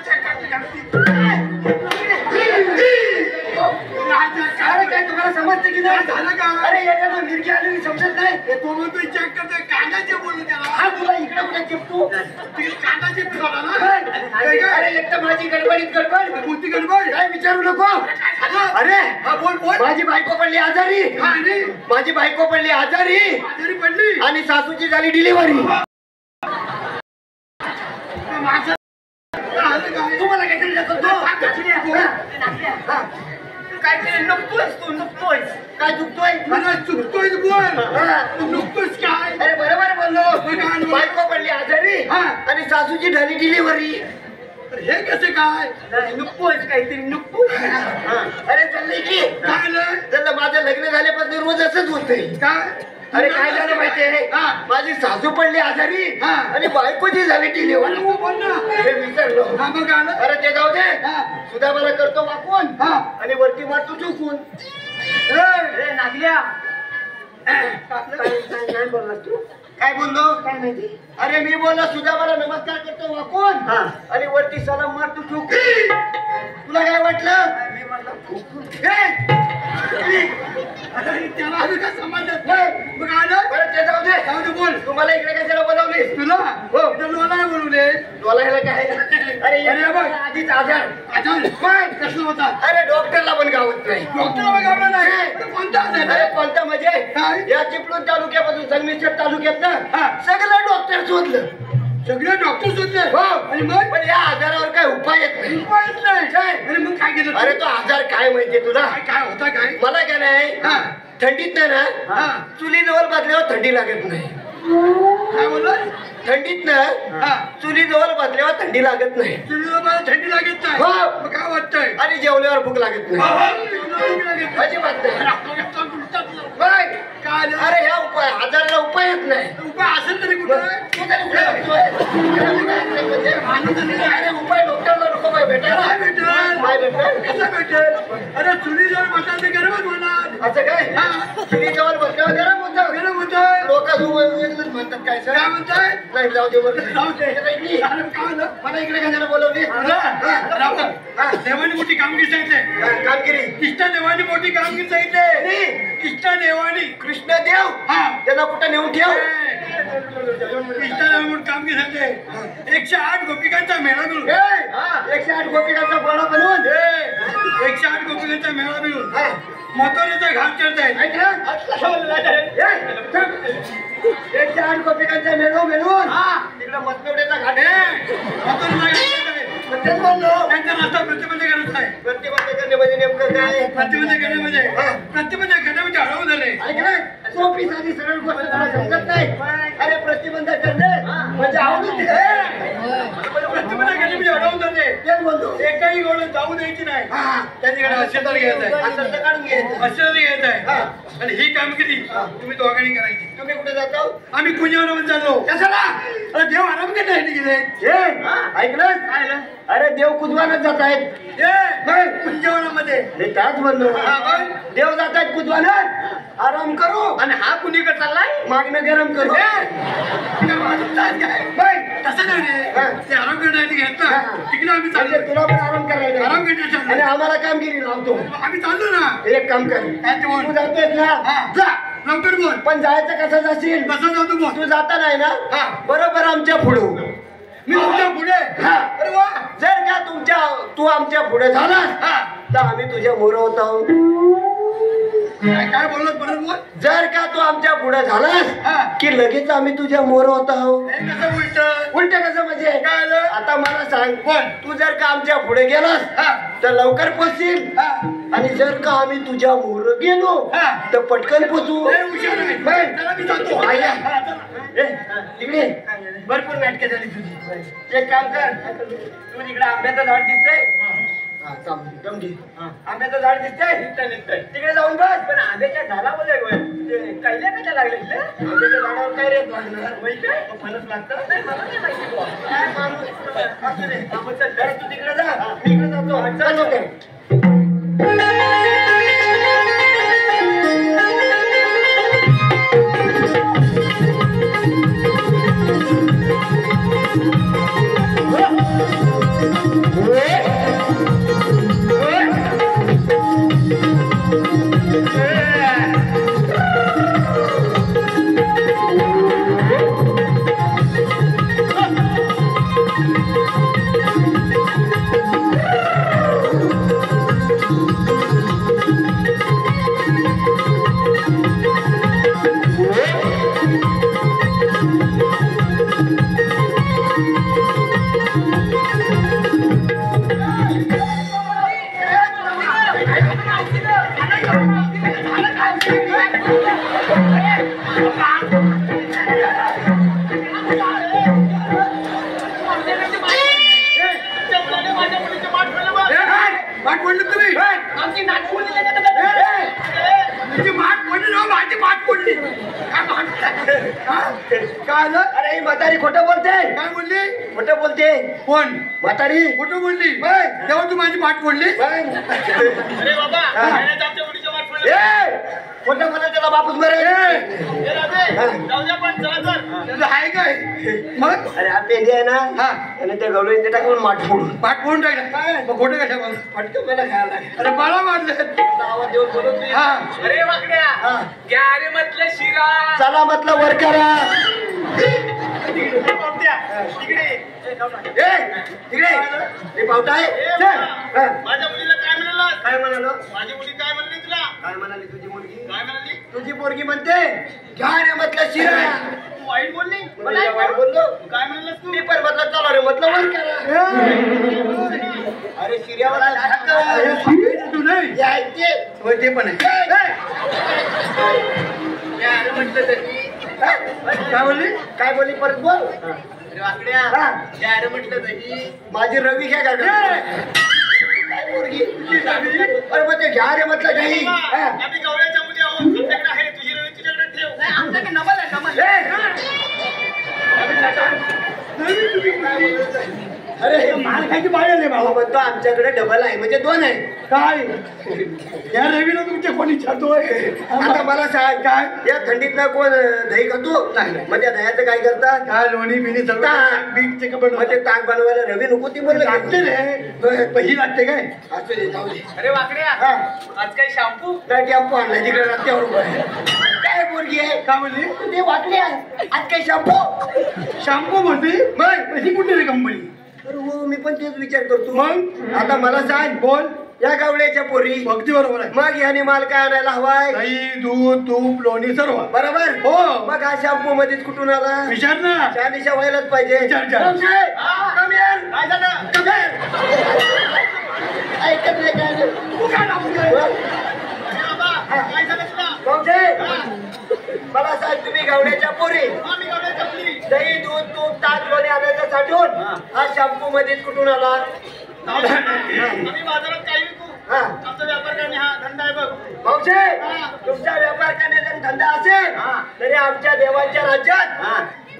[SPEAKER 4] काय तुम्हाला समजते की नाही झालं का? अरे याच्यात मिरची आलेली समजत नाही तो म्हणतो चेक करतोय कांद्याचे बोलू त्याला हा तुला इकडे कुठे चिपतो कांदा चिपतो अरे एक तर माझी गडबड कोणती गडबड काय विचारू नको अरे हा बोल माझी बायको पडली आजारी पडली आणि सासूची झाली डिलिव्हरी तुम्हाला काहीतरी
[SPEAKER 1] काहीतरी नुकतोयस तू नुकतोयस.
[SPEAKER 4] काय चुकतोय
[SPEAKER 2] मला चुकतोय बोल
[SPEAKER 4] हा.
[SPEAKER 2] तू नुकतोच काय
[SPEAKER 4] अरे बरोबर बोललो. बायको पडली आजारी
[SPEAKER 2] हा.
[SPEAKER 4] आणि सासूची झाली डिलिव्हरी.
[SPEAKER 2] हे कसं काय
[SPEAKER 1] नुकतोयस काहीतरी नुकतोय.
[SPEAKER 4] अरे चाललंय की
[SPEAKER 2] काय आलं?
[SPEAKER 4] त्याला माझं लग्न झाल्यापासून रोज असंच होतंय.
[SPEAKER 2] काय
[SPEAKER 4] अरे काय झालं माहितीये
[SPEAKER 2] हा.
[SPEAKER 4] माझी सासू पडली आजारी
[SPEAKER 2] हा.
[SPEAKER 4] आणि बायकोची झाली डिलिव्हरी.
[SPEAKER 2] तू बोल ना
[SPEAKER 4] हे विसरलो.
[SPEAKER 2] हा मग आलं
[SPEAKER 4] अरे ते जाऊ दे.
[SPEAKER 2] हा.
[SPEAKER 4] सुद्धा मला करतो वाकून
[SPEAKER 2] हा.
[SPEAKER 4] आणि वरती मारतो चुकून.
[SPEAKER 1] ए, नागल्या
[SPEAKER 4] काय बोलला तू? काय बोललो काय माहिती? अरे मी बोललो सुद्धा मला नमस्कार करतो वाकून आणि वरती सलाम मारतो चुकून. तुला काय वाटलं?
[SPEAKER 1] मी म्हणलं
[SPEAKER 2] त्याला आम्ही काय समजत
[SPEAKER 4] नाही.
[SPEAKER 2] मग आलं
[SPEAKER 4] बरं ते जाऊ दे.
[SPEAKER 2] जाऊ दे बोल
[SPEAKER 4] तू मला इकडे कशाला बोलावली?
[SPEAKER 2] तुला
[SPEAKER 4] हो.
[SPEAKER 2] तुला नाही बोलवले
[SPEAKER 4] बोलायला काय? अरे
[SPEAKER 2] अरे बघ.
[SPEAKER 4] आधीच आजार.
[SPEAKER 2] आजार
[SPEAKER 4] पण
[SPEAKER 2] कसला होता
[SPEAKER 4] अरे डॉक्टरला पण गावत नाही.
[SPEAKER 2] डॉक्टर बघावला नाही पण कोणता आजार
[SPEAKER 4] अरे
[SPEAKER 2] आहे?
[SPEAKER 4] कोणता म्हणजे
[SPEAKER 2] काय?
[SPEAKER 4] या चिपळूण तालुक्यापासून संगमेश्वर तालुक्यात
[SPEAKER 2] हा.
[SPEAKER 4] ना सगळं डॉक्टर शोधलं.
[SPEAKER 2] सगळे डॉक्टर होते
[SPEAKER 4] हो.
[SPEAKER 2] आणि मग
[SPEAKER 4] पण या आजारावर काय उपाय येत नाही.
[SPEAKER 2] उपायच नाही
[SPEAKER 4] काय?
[SPEAKER 2] आणि मग काय केलं
[SPEAKER 4] अरे तो आजार काय माहितीये तुला?
[SPEAKER 2] काय काय होता काय
[SPEAKER 4] मला काय नाही
[SPEAKER 2] हा.
[SPEAKER 4] थंडीत ना
[SPEAKER 2] हा.
[SPEAKER 4] चुलीजवळ बसल्यावर थंडी लागत नाही.
[SPEAKER 2] काय बोलला
[SPEAKER 4] थंडीत ना
[SPEAKER 2] हा
[SPEAKER 4] चुलीजवळ बसल्यावर थंडी लागत नाही.
[SPEAKER 2] तुला मला थंडी लागत नाही
[SPEAKER 4] हो.
[SPEAKER 2] मग काय वाटतंय
[SPEAKER 4] आणि जेवल्यावर भूक लागत नाही. अजिबात नाही.
[SPEAKER 2] काय
[SPEAKER 4] काय अरे ह्या उपाय आजाराला उपाय येत नाही.
[SPEAKER 2] उपाय असेल तरी कुठं
[SPEAKER 4] तू तरी कुठे बघतोय? अरे उपाय डॉक्टरला नको काय भेटायला?
[SPEAKER 2] काय भेटेल
[SPEAKER 4] काय भेटेल?
[SPEAKER 2] कसं भेटेल अरे चुली जर बसाल तर गरमच होणार
[SPEAKER 4] असं काय?
[SPEAKER 2] हा.
[SPEAKER 4] चुलीजवळ बसल्यावर गरम होतं.
[SPEAKER 2] गरम होतं
[SPEAKER 4] लोक म्हणतात काय सर?
[SPEAKER 2] काय म्हणताय
[SPEAKER 4] नाही जाऊ दे बरं.
[SPEAKER 2] जाऊ दे.
[SPEAKER 4] हे काही नाही.
[SPEAKER 2] अरे काय झालं
[SPEAKER 4] मला इकडे कशाला बोलवली? हा.
[SPEAKER 2] देवानी मोठी कामगिरी सांगितले
[SPEAKER 4] हा, कामगिरी
[SPEAKER 2] इष्टा देवानी मोठी कामगिरी सांगितले
[SPEAKER 4] आणि
[SPEAKER 2] इष्टा देवानी
[SPEAKER 4] कृष्णदेव
[SPEAKER 2] हा
[SPEAKER 4] त्यांना कुठं नेऊन ठेव.
[SPEAKER 2] इष्टा देवानी कामगिरी सांगितले 108 गोपिकांचा मेळा मिळून
[SPEAKER 4] ए, 108 गोपिकांचा गोळा बनवून
[SPEAKER 2] 108 गोपिकांचा मेळा मिळून
[SPEAKER 4] हा.
[SPEAKER 2] मोतोरीचा घाट चढताय
[SPEAKER 4] ऐक ना. ए, चल. 108 गोपिकांचा मेळो मिळून तिकडं मतपेढ्याचा घाट आहे.
[SPEAKER 2] मोतोरीचा घाट चढताय
[SPEAKER 4] पण तेच बोललो.
[SPEAKER 2] त्यांचा रस्ता प्रतिबंध करत आहे
[SPEAKER 4] प्रतिबंध करणे म्हणजे नेमकं काय?
[SPEAKER 2] प्रतिबंध करण्यामध्ये प्रतिबंध करण्यामध्ये अडवू झाले
[SPEAKER 4] ऐक ना, सोपी साधी सरळ गोष्ट तुला समजत नाही. अरे प्रतिबंध करणे म्हणजे आवडून
[SPEAKER 2] प्रतिबंध करण्यामध्ये अडवू झाले
[SPEAKER 4] तेच बोलतो.
[SPEAKER 2] एकही गोड जाऊ द्यायची नाही
[SPEAKER 4] हा.
[SPEAKER 2] त्यांच्याकडे अक्षता घ्यायचं आहे
[SPEAKER 4] असं तर काढून घ्यायचं.
[SPEAKER 2] अक्षता घ्यायचं
[SPEAKER 4] हा.
[SPEAKER 2] आहे आणि ही कामगिरी तुम्ही दोघांनी करायची
[SPEAKER 4] तुम्ही कुठे जाता?
[SPEAKER 2] आम्ही कुंजवनामध्ये चाललो
[SPEAKER 4] कशाला?
[SPEAKER 2] अरे देव आराम करण्यासाठी गेले
[SPEAKER 4] ऐकलं? अरे देव कुदवानच जात आहेत.
[SPEAKER 2] कुंजवनामध्ये
[SPEAKER 4] हे त्याच म्हणलो.
[SPEAKER 2] हा, मग?
[SPEAKER 4] देव जात आहेत कुदवानं. आराम करू
[SPEAKER 1] आणि हा कुणीकडे चाललाय?
[SPEAKER 4] मागणं गरम करू.
[SPEAKER 2] तसं नाही रे
[SPEAKER 4] हा.
[SPEAKER 2] ते आराम करण्यासाठी घेतलं
[SPEAKER 4] हा.
[SPEAKER 2] तिकडे आम्ही
[SPEAKER 4] म्हणजे
[SPEAKER 2] चाललो
[SPEAKER 4] तुला पण आराम करायला
[SPEAKER 2] आराम करण्यासाठी
[SPEAKER 4] आणि
[SPEAKER 2] चाललो.
[SPEAKER 4] आम्हाला कामगिरी लावतो.
[SPEAKER 2] आम्ही चाललो ना
[SPEAKER 4] एक काम कर,
[SPEAKER 2] काय ते बोल
[SPEAKER 4] तू जातोयस ना
[SPEAKER 2] हा.
[SPEAKER 4] जा.
[SPEAKER 2] लवकर बोल
[SPEAKER 4] पण जायचं कसं जाशील?
[SPEAKER 2] कसं जाऊ तू बोल
[SPEAKER 4] तू जाता नाही ना
[SPEAKER 2] हा.
[SPEAKER 4] बरोबर आमच्या पुढं.
[SPEAKER 2] मी तुमच्या पुढे
[SPEAKER 4] हा.
[SPEAKER 2] अरे वा
[SPEAKER 4] जर का तू आमच्या पुढे झालास
[SPEAKER 2] हा
[SPEAKER 4] तर आम्ही तुझ्या मोरवत आहोत.
[SPEAKER 2] काय बोलत परत बोल
[SPEAKER 4] जर का तू आमच्या पुढे झालास
[SPEAKER 2] हा.
[SPEAKER 4] की लगेच आम्ही तुझ्या मोरवत आहोत.
[SPEAKER 2] हे कसं उलट
[SPEAKER 4] उलट कसं म्हणजे?
[SPEAKER 2] काय आलं
[SPEAKER 4] आता मला सांग,
[SPEAKER 2] बोल
[SPEAKER 4] तू जर का आमच्या पुढे गेलास
[SPEAKER 2] हा
[SPEAKER 4] तर लवकर पोचशील
[SPEAKER 2] हा
[SPEAKER 4] आणि जर का आम्ही तुझ्या मोर गेलो
[SPEAKER 2] हा.
[SPEAKER 4] तर पटकन पोचू.
[SPEAKER 2] लय हुशार आहे.
[SPEAKER 4] बरं.
[SPEAKER 2] चला मी जातो
[SPEAKER 4] आई, या.
[SPEAKER 2] हा, चला.
[SPEAKER 4] ए, तिकडे भरपूर नाटकं झाली तुझी. एक काम कर, तू तिकडे आंब्याचं झाड दिसतंय. हा, थांब, दम घे. आंब्याचं झाड दिसतंय तिकडे जाऊन बस.
[SPEAKER 1] पण आंब्याच्या झाडामध्ये कैल्या कशा लागल्या तिथे?
[SPEAKER 4] आंब्याच्या झाडावर काय रे लागणार?
[SPEAKER 1] माहिती आहे?
[SPEAKER 4] फणस लागतं.
[SPEAKER 1] नाही, मला नाही माहिती बुवा.
[SPEAKER 4] काय माणूस? असू दे. आपण चल, जरा तू तिकडे जा, मी इकडे जातो. चल लवकर.
[SPEAKER 1] माझ्या मुलीचं पाठ पडलं बघ.
[SPEAKER 4] पाठ पडली तुम्ही
[SPEAKER 1] आमची नाक फोडली त्याच्यात.
[SPEAKER 4] तुझी पाठ पडली ना माझी पाठ पडली काय आलं
[SPEAKER 2] अरे ही म्हातारी खोटं बोलते.
[SPEAKER 4] काय बोलली
[SPEAKER 2] खोटं बोलते.
[SPEAKER 4] कोण
[SPEAKER 2] म्हातारी
[SPEAKER 4] कुठं बोलली तेव्हा तू माझी पाठ पडली
[SPEAKER 1] अरे बाबा महिन्यात आमच्या मुलीचं पाठ पडलं.
[SPEAKER 2] खोटं म्हणा त्याला बापूस मरे.
[SPEAKER 1] हे राधे, जाऊ द्या पण चला तर.
[SPEAKER 4] तुझं आहे काय मग
[SPEAKER 2] अरे हा पेंडी आहे ना
[SPEAKER 4] हा
[SPEAKER 2] आणि त्या गवळीने ते टाकून माठ फोडून
[SPEAKER 4] पाठ फोडून टाकला मग खोटं कशा मग
[SPEAKER 2] फटकं मला खायला लागलं.
[SPEAKER 4] अरे मला मारलं
[SPEAKER 2] आवाज देऊन बोलत नाही.
[SPEAKER 4] हा
[SPEAKER 3] अरे वाकड्या
[SPEAKER 2] हा.
[SPEAKER 3] घ्या रे म्हटलं शिरा.
[SPEAKER 2] चला म्हटलं वर करा.
[SPEAKER 1] पावत्या, तिकडे
[SPEAKER 2] तिकडे हे पावता आहे.
[SPEAKER 1] ए
[SPEAKER 2] चल.
[SPEAKER 1] बाबा,
[SPEAKER 2] हा.
[SPEAKER 1] माझ्या मुलीला काय म्हणाला?
[SPEAKER 2] काय म्हणालो
[SPEAKER 1] माझी मुली काय म्हणली तुला?
[SPEAKER 2] काय म्हणाली तुझी मुलगी
[SPEAKER 1] काय म्हणाली?
[SPEAKER 2] तुझी पोरगी म्हणते घ्या रे म्हटलं शिरा.
[SPEAKER 1] तू वाईट बोलली?
[SPEAKER 2] मला या वाईट बोललो.
[SPEAKER 1] काय म्हणलास तू?
[SPEAKER 2] मी पण म्हटलं चला रे म्हटलं वर करा. अरे शिर्यावाला
[SPEAKER 4] तू नाही
[SPEAKER 2] हे ऐकते.
[SPEAKER 4] होय, ते पण आहे
[SPEAKER 2] अरे म्हटलं तरी
[SPEAKER 4] काय बोलली
[SPEAKER 2] काय बोलली परत बोल.
[SPEAKER 1] अरे वाकड्या,
[SPEAKER 2] हा.
[SPEAKER 1] त्या अरे म्हटलं दही.
[SPEAKER 2] माझी रवी घ्या का काय पोरगी अरे मग ते घ्या रे म्हटलं काही
[SPEAKER 1] बाबा, आम्ही गवळ्याच्या मुली आहोत. आमच्याकडे आहे. तुझी रवी तुझ्याकडे ठेव. नाही, आमच्याकडे नमल आहे, नमल.
[SPEAKER 2] अरे
[SPEAKER 4] माल खायची पाहिजे रे
[SPEAKER 2] भाऊ
[SPEAKER 4] बाबा
[SPEAKER 2] म्हणतो आमच्याकडे डबल आहे म्हणजे 2 आहे.
[SPEAKER 4] काय या रवीला तुमच्या कोणी छातोय
[SPEAKER 2] आता मला सांग
[SPEAKER 4] काय
[SPEAKER 2] या थंडीत ना कोण दही खातो
[SPEAKER 4] नाही.
[SPEAKER 2] मग त्या दह्याचं काय करतात
[SPEAKER 4] काय लोणी बिणी सगळं
[SPEAKER 2] ताक.
[SPEAKER 4] बीकचे कपडे
[SPEAKER 2] मग ते ताक बनवायला रवी नको ती बोलले
[SPEAKER 4] लागते रे पहिली लागते काय
[SPEAKER 2] असू दे जाऊ दे.
[SPEAKER 3] अरे वाकड्या
[SPEAKER 2] हा.
[SPEAKER 3] आज काही शॅम्पू.
[SPEAKER 2] नाही टेम्पो आणला तिकडे रस्त्यावर उभा आहे. काय पोरगी आहे
[SPEAKER 4] काय म्हणली
[SPEAKER 2] ते वाटले आज काही शॅम्पू
[SPEAKER 4] शॅम्पू म्हणते
[SPEAKER 2] मग
[SPEAKER 4] कशी कुठली रे कंपनी
[SPEAKER 2] अरे हो मी पण तेच विचार करतो.
[SPEAKER 4] मग
[SPEAKER 2] आता मला सांग
[SPEAKER 4] बोल
[SPEAKER 2] या गावड्याच्या पोरी
[SPEAKER 4] अगदी बरोबर आहे
[SPEAKER 2] मग याने माल काय आणायला हवाय
[SPEAKER 4] दही दूध तूप लोणी सर्व
[SPEAKER 2] बरोबर
[SPEAKER 4] हो.
[SPEAKER 2] मग हा शॅम्पू मध्येच कुठून आला
[SPEAKER 4] विचार ना
[SPEAKER 2] शहानिशा व्हायलाच पाहिजे.
[SPEAKER 4] विचार, विचार.
[SPEAKER 2] रामशे,
[SPEAKER 1] हा.
[SPEAKER 2] come here.
[SPEAKER 1] काय झालं?
[SPEAKER 2] Come here. ऐकत नाही काय नाही. तू काय दाखवतोय?
[SPEAKER 1] अरे बाबा, काय झालं तुला?
[SPEAKER 2] रामशे, मला सांग तुम्ही गावड्याच्या पोरी
[SPEAKER 1] आम्ही गवळ्याच्या मुली.
[SPEAKER 2] दही दूध तूप ताक लोणी आणायचं साठवून हा शॅम्पू मध्येच कुठून आला.
[SPEAKER 1] आम्ही बाजारात काही विकू.
[SPEAKER 2] हा.
[SPEAKER 1] आमचा व्यापार करणे हा धंदा आहे बघ.
[SPEAKER 2] भाऊचे
[SPEAKER 1] हा.
[SPEAKER 2] तुमचा व्यापार करण्याचा धंदा असेल तरी आमच्या देवांच्या राज्यात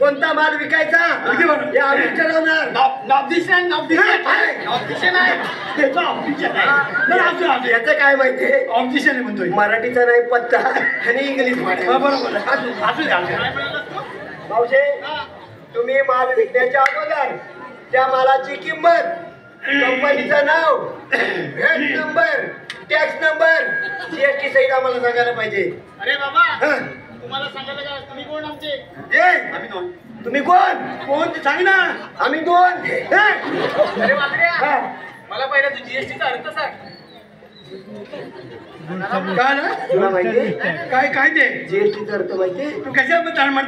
[SPEAKER 2] कोणता माल विकायचा
[SPEAKER 4] अगदी बरोबर.
[SPEAKER 2] हे आम्ही ठरवणार.
[SPEAKER 1] नॉब्दिशन
[SPEAKER 2] याचं काय माहितीये
[SPEAKER 4] ऑब्जेक्शन आहे म्हणतोय
[SPEAKER 2] मराठीचा नाही पत्ता आणि इंग्लिश
[SPEAKER 4] हा, बरोबर आहे. असू द्या
[SPEAKER 1] काय म्हणालास तू?
[SPEAKER 2] भाऊचे
[SPEAKER 1] हा.
[SPEAKER 2] तुम्ही माल विकण्याच्या अगोदर त्या मालाची किंमत कंपनीचं नाव VAT number tax number GST सहित आम्हाला सांगायला पाहिजे.
[SPEAKER 1] अरे बाबा,
[SPEAKER 2] हा.
[SPEAKER 1] तुम्हाला सांगायला का तुम्ही कोण आमचे?
[SPEAKER 2] आम्ही दोन. तुम्ही कोण
[SPEAKER 4] कोण ते सांग ना
[SPEAKER 2] आम्ही दोन.
[SPEAKER 3] अरे वाकड्या
[SPEAKER 2] हा.
[SPEAKER 3] मला पहिला तू जीएसटीचा अर्थ सांग.
[SPEAKER 4] काय ना
[SPEAKER 2] तुला माहिती
[SPEAKER 4] काय काय ते
[SPEAKER 2] जीएसटीचा अर्थ माहिती
[SPEAKER 4] तू कशा ताणमार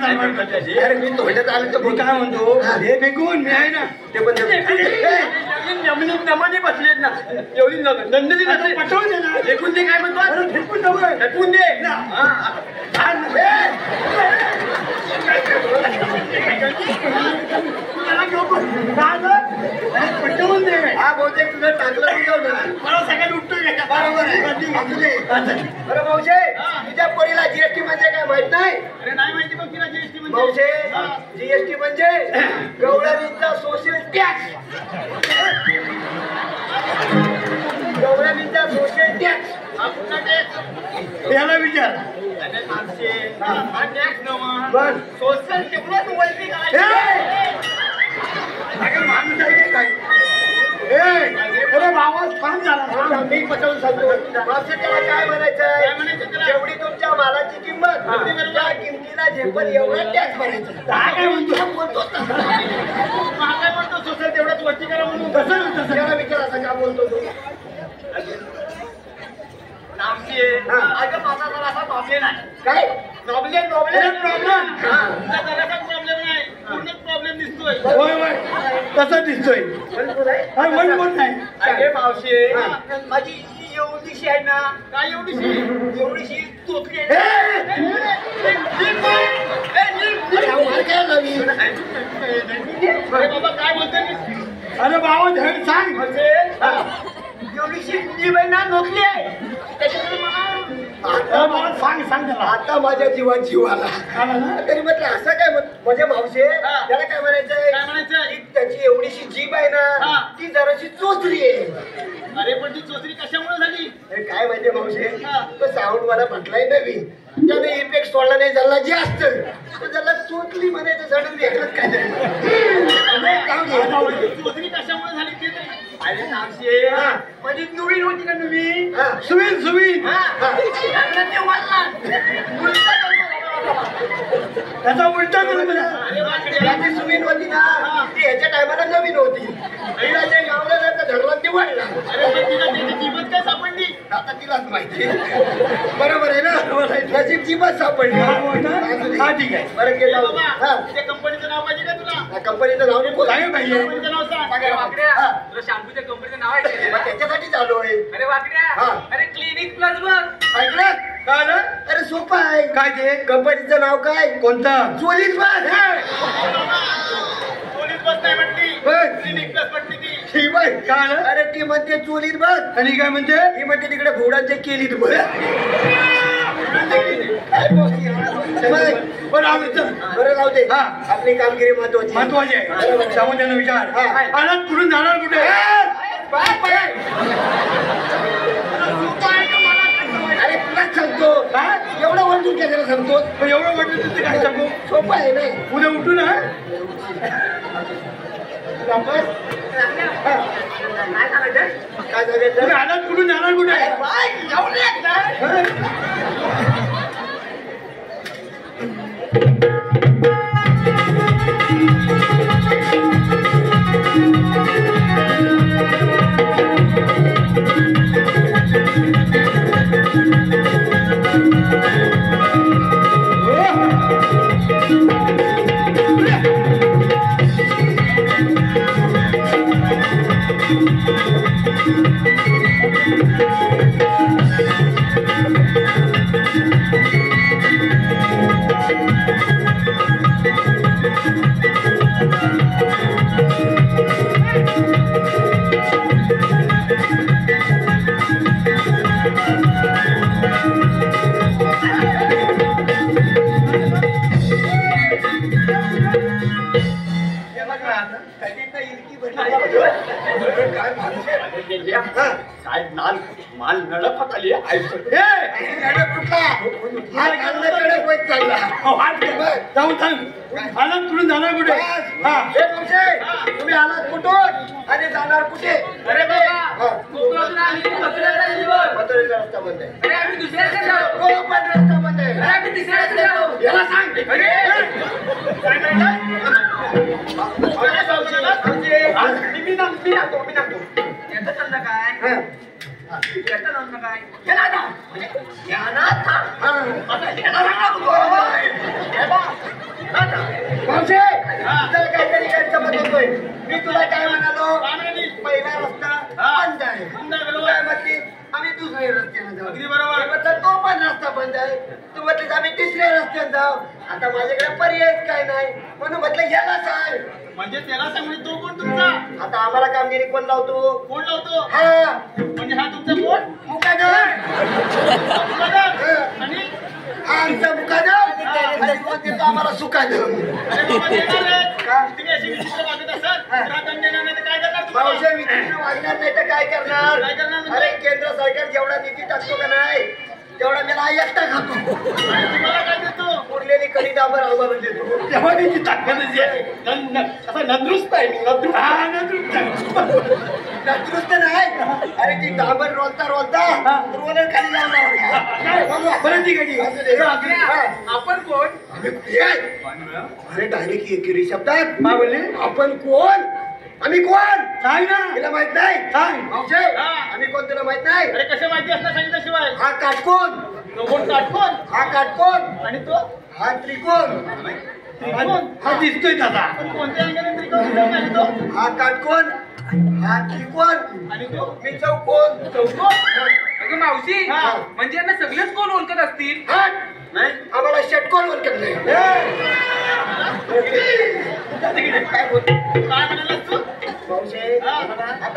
[SPEAKER 2] अरे मी तोंडात आलं तर
[SPEAKER 4] मी काय म्हणतो हे फेकून मी आहे ना
[SPEAKER 2] ते पण
[SPEAKER 1] जमिनीत नमाने बसलेत ना. एवढी नंदनी
[SPEAKER 4] आता पटवून दे ना
[SPEAKER 1] फेकून दे. काय म्हणतो?
[SPEAKER 4] अरे फेकून जाऊ
[SPEAKER 1] फेकून दे.
[SPEAKER 4] पटवून दे
[SPEAKER 2] हा बहुतेक तुझं टाकलं तुझं
[SPEAKER 1] मला सगळ्यात उठतोय का?
[SPEAKER 2] बरोबर आहे असू दे. बरं भाऊशे तुझ्या पोरीला जीएसटी म्हणजे काय माहित नाही.
[SPEAKER 1] अरे नाही माहिती बघ तिला जीएसटी म्हणजे.
[SPEAKER 2] भाऊशे
[SPEAKER 1] हा.
[SPEAKER 2] जीएसटी म्हणजे गवळणींचा सोशल टॅक्स. गवळणींचा सोशल टॅक्स.
[SPEAKER 1] हा कुठला टॅक्स?
[SPEAKER 4] याला विचार
[SPEAKER 1] अरे माणसे, हा टॅक्स नव्ह.
[SPEAKER 2] बर
[SPEAKER 1] सोशल तेवढंच वैयक्तिक करायचं.
[SPEAKER 4] अगं माणूस आहे की काय अरे बाबा छान झाला
[SPEAKER 2] मी पटवून सांगतो भाऊशे त्याला काय म्हणायचं
[SPEAKER 1] काय म्हणायचं त्याला?
[SPEAKER 2] जेवढी तुमच्या मालाची किंमत
[SPEAKER 1] अगदी बरोबर.
[SPEAKER 2] त्या किमतीला झेपल एवढा टॅक्स भरायचा.
[SPEAKER 4] काय म्हणतो
[SPEAKER 2] बोलतो
[SPEAKER 1] हा काय म्हणतो सोशल तेवढंच वरती करा म्हणून.
[SPEAKER 4] तसं
[SPEAKER 2] त्याला विचार असा का बोलतो तू
[SPEAKER 1] आमची अगं माझा जरासा प्रॉब्लेम आहे.
[SPEAKER 2] काय
[SPEAKER 1] प्रॉब्लेम
[SPEAKER 4] प्रॉब्लेम
[SPEAKER 1] तुझा जरासा प्रॉब्लेम नाही. पूर्ण प्रॉब्लेम दिसतोय.
[SPEAKER 4] होय होय तसा दिसतोय
[SPEAKER 2] म्हणतो नाही
[SPEAKER 4] हा मन कोण नाही
[SPEAKER 1] अरे मावशे,
[SPEAKER 2] हा.
[SPEAKER 1] माझी एवढीशी आहे ना. काय एवढीशी? एवढीशी चोचली आहे.
[SPEAKER 4] अरे बाबा धड सांग
[SPEAKER 1] म्हणजे
[SPEAKER 4] एवढीशी तुझी बहीण नोकली आहे
[SPEAKER 1] त्याच्याकडे मला
[SPEAKER 4] आता मला सांग त्याला आता माझ्या जीवात जीव आला तरी म्हटलं असं काय म्हणजे मावशे त्याला काय म्हणायचंय
[SPEAKER 1] काय म्हणायचं
[SPEAKER 4] की त्याची एवढीशी जीभ आहे
[SPEAKER 1] हा.
[SPEAKER 4] ना ती जराशी चोचरी आहे
[SPEAKER 1] अरे पण ती चोचरी कशामुळे झाली
[SPEAKER 4] अरे काय माहितीये मावशे
[SPEAKER 1] हा.
[SPEAKER 4] तो साऊंड मला म्हटलाय नवीन त्याने इफेक्ट सोडला नाही झाला जास्त तर त्याला चोचली म्हणायचं सडन वेगळंच काय
[SPEAKER 1] चोचरी कशामुळे झाली ते तरी
[SPEAKER 4] अरे नामशे माझी नवीन होती का नवीन सुवीन सुवीन त्याचा उलटा करून त्याची सुवीन होती ना ती ह्याच्या टायमाला नवीन होती पहिल्याच्या गावला नाही तर धरला ती वाढला
[SPEAKER 1] अरे पण तिला त्याची जीवच काय सापडली
[SPEAKER 4] आता तिलाच माहिती बरोबर आहे ना नजीब जीवच सापडली हा ठीक आहे बरं
[SPEAKER 1] ए
[SPEAKER 4] केलं
[SPEAKER 1] बाबा त्या कंपनीचं नाव पाहिजे का तुला
[SPEAKER 4] कंपनीचं नाव नाही सांगे पाहिजे
[SPEAKER 1] कंपनीचं नाव सांग
[SPEAKER 3] अरे वाकड्या तुला शॅम्पूच्या कंपनीचं नाव आहे
[SPEAKER 4] मग त्याच्यासाठी चालू आहे
[SPEAKER 3] अरे वाकड्या
[SPEAKER 4] हा.
[SPEAKER 3] अरे क्लिनिक प्लस बघ
[SPEAKER 4] ऐकलं काय ना अरे सोपं आहे काय ते कंपनीचं नाव काय कोणतं चोलीस बस
[SPEAKER 1] पोलीस बस नाही म्हटली
[SPEAKER 4] बस.
[SPEAKER 1] क्लिनिक बस म्हटली ती
[SPEAKER 4] ही बस काय अरे ती म्हणते चोलीत बस आणि काय म्हणते ही म्हणते तिकडे घोडांचे केलीत बस बरं जाऊ दे आपली कामगिरी महत्वाची आहे सामुद्यानं विचार आनंद कुठून जाणार कुठे अरे तुलाच सांगतो एवढं वरतून कशाला सांगतो एवढं वरतून काय सांगू सोपं आहे ना उद्या उठू ना काय सांगायचं आनंद कुठून जाणार कुठे
[SPEAKER 1] काय नाल माल नळप आली
[SPEAKER 4] जाऊन सांग आनंद कुठून जाणार कुठे तुम्ही आलात कुठून आणि जाणार कुठे
[SPEAKER 3] अरे बाबा कोकणातून आली मथुरेला गेली बघ.
[SPEAKER 4] मथुरेचा रस्ता बंद आहे
[SPEAKER 3] अरे आम्ही दुसऱ्याकडे जाऊ
[SPEAKER 4] तो पण रस्ता बंद आहे
[SPEAKER 3] अरे आम्ही तिसऱ्याकडे जाऊ
[SPEAKER 4] याला सांग
[SPEAKER 1] मी नागतो
[SPEAKER 3] याचं धंदा काय याचं धंदा काय
[SPEAKER 4] काहीतरी गैरसमज होतोय मी तुला काय म्हणालो पहिला रस्ता बंद आहे काय म्हटली आम्ही दुसऱ्या रस्त्याने जाऊ
[SPEAKER 1] अगदी बरोबर.
[SPEAKER 4] म्हटलं तो पण रस्ता बंद आहे तू म्हटलीस आम्ही तिसऱ्या रस्त्याने जाऊ आता माझ्याकडे पर्यायच काय नाही म्हणून म्हटलं याला सांग
[SPEAKER 1] म्हणजे त्याला सांगणे तो कोण तुमचा
[SPEAKER 4] आता आम्हाला कामगिरी कोण लावतो
[SPEAKER 1] कोण लावतो
[SPEAKER 4] हा
[SPEAKER 1] म्हणजे हा तुमचा कोण
[SPEAKER 4] मुकादम
[SPEAKER 1] आणि
[SPEAKER 4] हा आमचा मुकादम आणि तो देतो आम्हाला सुकादम
[SPEAKER 1] अरे बाबा देणार आहेत. तुम्ही अशी विचित्र वागत असाल तर हा दंड देणार नाही तर काय करणार तुम्हाला?
[SPEAKER 4] भाऊच्या विचारानं वागणार नाही तर काय करणार
[SPEAKER 1] काय करणार म्हणजे?
[SPEAKER 4] अरे केंद्र सरकार जेवढा निधी टाकतो का नाही तेवढा मला एकटा खातो
[SPEAKER 1] आणि तुम्हाला काय देतो
[SPEAKER 4] उरलेली कडी डांबर आम्हाला देतो तेव्हा त्याची ताकदच आहे
[SPEAKER 1] असा नदृस्त आहे मी, नदृस्त.
[SPEAKER 4] नतृष्ट नाही अरे ती डांबर रोलता रोलता रोलर खाली लावला बरं ती कडी
[SPEAKER 3] आपण कोण
[SPEAKER 4] अरे डायरेक्ट एकेरी शब्दात काय बोलले आपण कोण आम्ही कोण सांग ना तिला माहित नाही सांग मावशे आम्ही कोण तुला माहित नाही
[SPEAKER 1] अरे कसे माहिती असणार सांगितल्याशिवाय
[SPEAKER 4] हा काटकोन
[SPEAKER 1] तो कोण काटकोन
[SPEAKER 4] हा काटकोन
[SPEAKER 1] आणि तो
[SPEAKER 4] हा त्रिकोण
[SPEAKER 1] त्रिकोण?
[SPEAKER 4] हा दिसतोय त्याचा
[SPEAKER 1] पण कोणत्या अंगाने त्रिकोण दिसत नाही तो
[SPEAKER 4] हा काटकोन हा त्रिकोण
[SPEAKER 1] आणि तो
[SPEAKER 4] मी चौकोन
[SPEAKER 1] चौकोन
[SPEAKER 3] अगं मावशी
[SPEAKER 1] हा.
[SPEAKER 3] म्हणजे यांना सगळेच कोण ओळखत असतील
[SPEAKER 4] हट नाही आम्हाला षटकोन ओळखत नाही
[SPEAKER 1] काय म्हणालास तू
[SPEAKER 4] मावशे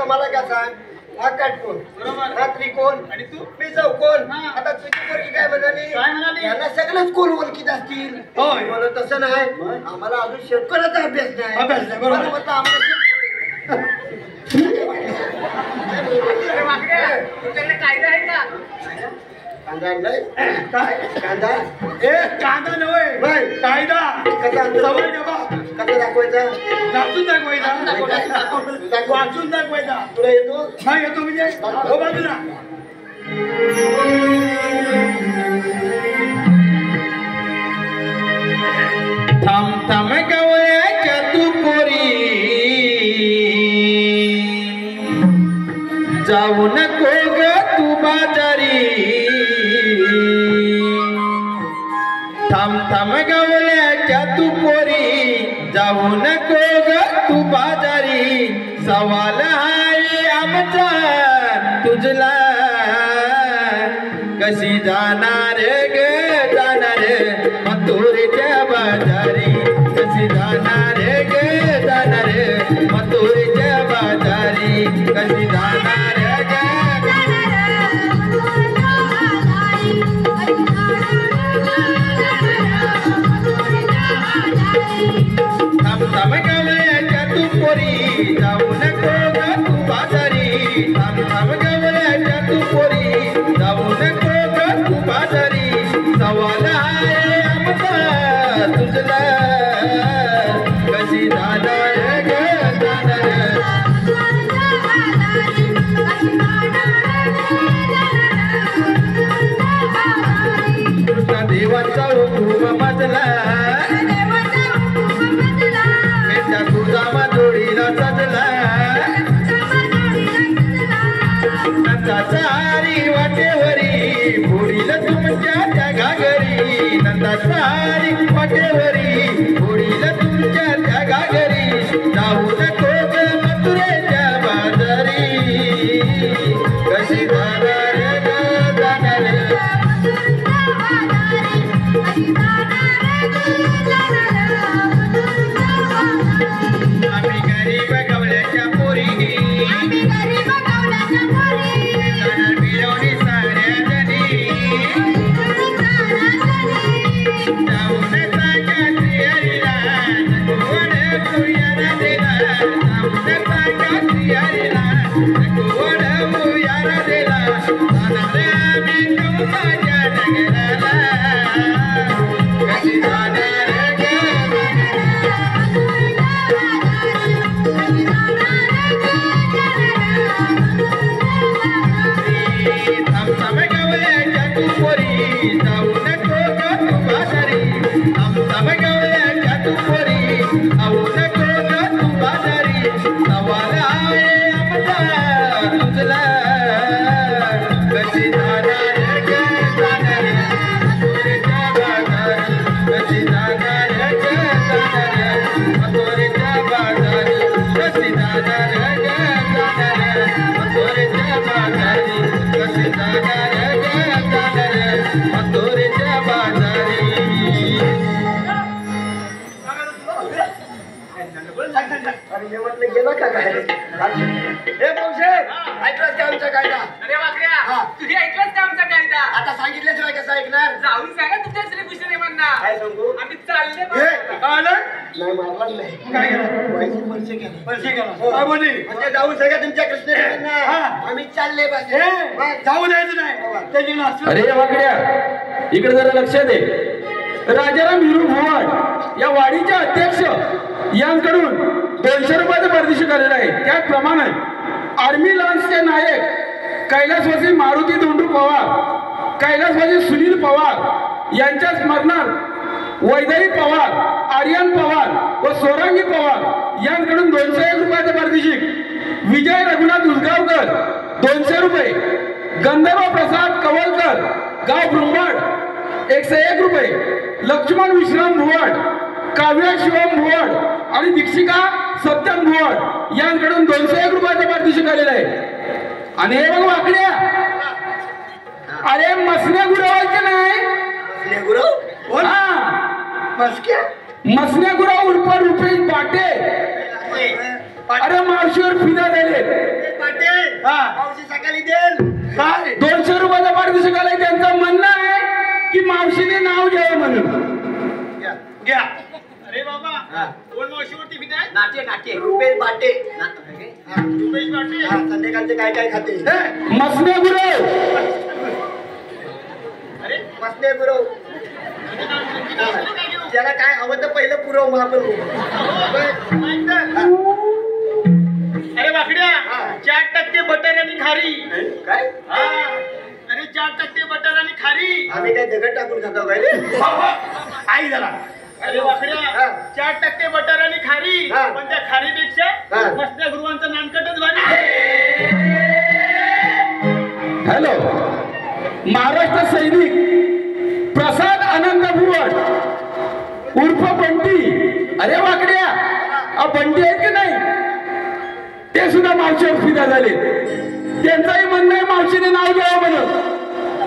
[SPEAKER 4] आता मला काय सांग, हा काटकोन
[SPEAKER 1] बरोबर.
[SPEAKER 4] हा त्रिकोण
[SPEAKER 1] आणि तू
[SPEAKER 4] मी चौकोन.
[SPEAKER 1] हा.
[SPEAKER 4] आता तुझी पोरगी काय म्हणाली?
[SPEAKER 1] काय म्हणाली?
[SPEAKER 4] यांना सगळंच कोण ओळखीत असतील.
[SPEAKER 1] होय.
[SPEAKER 4] मला तसं नाही, आम्हाला अजून षटकोनाचा अभ्यास नाही.
[SPEAKER 1] अभ्यास नाही, बरोबर.
[SPEAKER 4] मला म्हटलं आम्हाला
[SPEAKER 3] अरे वाकड्या, तुमच्याकडे कायदा आहे का?
[SPEAKER 4] कांदा आणलाय?
[SPEAKER 1] काय
[SPEAKER 4] कांदा
[SPEAKER 1] ए कांदा नव्हे
[SPEAKER 4] नाही.
[SPEAKER 1] कायदा
[SPEAKER 4] कसा आणतो?
[SPEAKER 1] सवय डबा
[SPEAKER 4] कसं दाखवायचा?
[SPEAKER 1] नाचून दाखवायचा
[SPEAKER 4] दाखव.
[SPEAKER 1] वाचून दाखवायचा
[SPEAKER 4] तुला येतो?
[SPEAKER 1] हा येतो म्हणजे हो बाजूला
[SPEAKER 2] थांब थांब गवळ्याच्या तू पोरी जाऊ नको ग तू बाजारी थांब थांब गवळ्याच्या तू पोरी जाऊ नको ग तू बाजारी सवाल आहे आमचा तुझला कशी जाणार ग जाणार मथुरेच्या बाजारी कशी जाणार ग जाणार मथुरेच्या बाजारी कशी जाणार ग थांब थांब गवळ्याच्या तू पोरी जाऊ नको ग तू बाजारी थांब थांब गवळ्याच्या तू पोरी जाऊ नको ग तू बाजारी सवाल आहे आमचा तुझला कशी जाणार ग जाणार कृष्ण देवाचा हुकूम मजला मेच्या तुझा जोडीला सजला नंदाचा हारी वाटेवरी फोडील तुमच्या त्या घागरी नंदाचा हारी वाटेवरी फोडील तुमच्या त्या घागरी जाऊ नको ग मथुरेच्या बाजारी कशी जाणार ग जाणार आम्ही गरीब गवळ्याच्या पोरी जाणार मिळवणी साऱ्या जणी जाऊन सांगा श्रीहरीला गोड भुयारा दिला जाऊन सांगा श्रीहरीला गोड भुयारा दिला जाणार आम्ही कौसाच्या नगराला कशी जाणार ग थांब थांब गवळ्याच्या तू पोरी जाऊ नको ग तू बाजारी थांब थांब गवळ्याच्या तू पोरी जाऊ नको ग तू बाजारी सवाल आहे आमचा तुझला कशी जाणार ग जाणार मथुरेच्या बाजारी कशी जाणार ग जाणार मथुरेच्या बाजारी कशी जाणार ग जाणार मथुरेच्या बाजारी कशी जाणार ग जाणार मथुरेच्या बाजारी
[SPEAKER 4] अरे हे म्हटलं गेलं का काय? हे पौशे, ऐकलास का आमचा कायदा?
[SPEAKER 3] अरे वाकड्या,
[SPEAKER 4] हा.
[SPEAKER 3] तुम्ही ऐकलंच का आमचा कायदा?
[SPEAKER 4] आता सांगितल्याशिवाय कसं ऐकणार?
[SPEAKER 3] जाऊन सांगा तुमच्या श्रीकृष्ण देवांना.
[SPEAKER 4] काय सांगू?
[SPEAKER 3] आम्ही चालले
[SPEAKER 4] हे,
[SPEAKER 3] बघ.
[SPEAKER 1] आलं
[SPEAKER 4] नाही मारला नाही.
[SPEAKER 1] काय केलं
[SPEAKER 4] पैसे पैसे केले.
[SPEAKER 1] पैसे
[SPEAKER 4] हो.
[SPEAKER 1] केला काय म्हणे
[SPEAKER 4] म्हणजे जाऊन सगळ्या तुमच्या कृष्ण
[SPEAKER 1] हा.
[SPEAKER 4] आम्ही चालले पाहिजे.
[SPEAKER 1] हे जाऊ द्यायचं नाही त्याची नाच
[SPEAKER 2] अरे वाकड्या इकडे जरा लक्ष दे राजाराम हिरू भुवन या वाडीचे अध्यक्ष यांकडून 200 रुपयाचं परदेशी झालेलं आहे त्याचप्रमाणे आर्मी लॉन्सचे नायक कैलासवासी मारुती धोंडू पवार कैलासवासी सुनील पवार यांच्या स्मरणार्थ वैदई पवार आर्यन पवार व सोरांगी पवार यांकडून 201 रुपयाचं पारितोषिक विजय रघुनाथ उसगावकर 200 रुपये गंधर्व प्रसाद कवलकर गाव ब्रुंबाड 101 रुपये लक्ष्मण विश्राम भुवड काव्या शिवम भुवड आणि दीक्षिका सत्यम भुवड यांकडून 201 रुपयाचं पारितोषिक आलेलं आहे आणि हे बघ वाकड्या अरे मसण्या गुरवायचे नाही
[SPEAKER 4] गुरु
[SPEAKER 2] हा
[SPEAKER 4] मस्क्या
[SPEAKER 2] मसण्या गुरव उर्फ रुपेश पाटे अरे मावशीवर फिदा झाले
[SPEAKER 4] पाटे
[SPEAKER 2] हा.
[SPEAKER 4] मावशी सकाळी देईल
[SPEAKER 2] काय 200 रुपयाचा वाढदिवस केलाय. त्यांचं म्हणणं आहे की मावशीने नाव घ्यावं म्हणून. घ्या.
[SPEAKER 1] अरे बाबा
[SPEAKER 4] हा.
[SPEAKER 1] कोण मावशीवरती भीत आहे
[SPEAKER 4] नाटे नाटे रुपेश बाटे
[SPEAKER 1] रुपेश पाटील
[SPEAKER 4] संध्याकाळचे काय काय खाते
[SPEAKER 2] मसने गुरु
[SPEAKER 1] अरे
[SPEAKER 4] मसने गुरव त्याला काय हवं तर पहिलं पुरव मग आपण
[SPEAKER 1] अरे वाकड्या
[SPEAKER 4] हा.
[SPEAKER 1] 4% बटर आणि खारी
[SPEAKER 4] काय
[SPEAKER 1] हा. अरे 4% बटर आणि खारी
[SPEAKER 4] आम्ही काय दगड टाकून खातो काय
[SPEAKER 2] आई जरा
[SPEAKER 1] अरे वाकड्या
[SPEAKER 4] हा.
[SPEAKER 1] 4% बटर आणि खारी
[SPEAKER 4] हा.
[SPEAKER 1] पण त्या खारीपेक्षा
[SPEAKER 4] हा.
[SPEAKER 1] मस्त्या गुरुवांचं नानकटच भारी.
[SPEAKER 2] हॅलो. महाराष्ट्र सैनिक प्रसाद आनंद भुवन उर्फ बंटी. अरे वाकड्या बंटी आहेत की नाही ते सुद्धा मावशीवर फिदा झाले. त्यांचंही म्हणणं आहे मावशीने नाव घ्यावं म्हणून.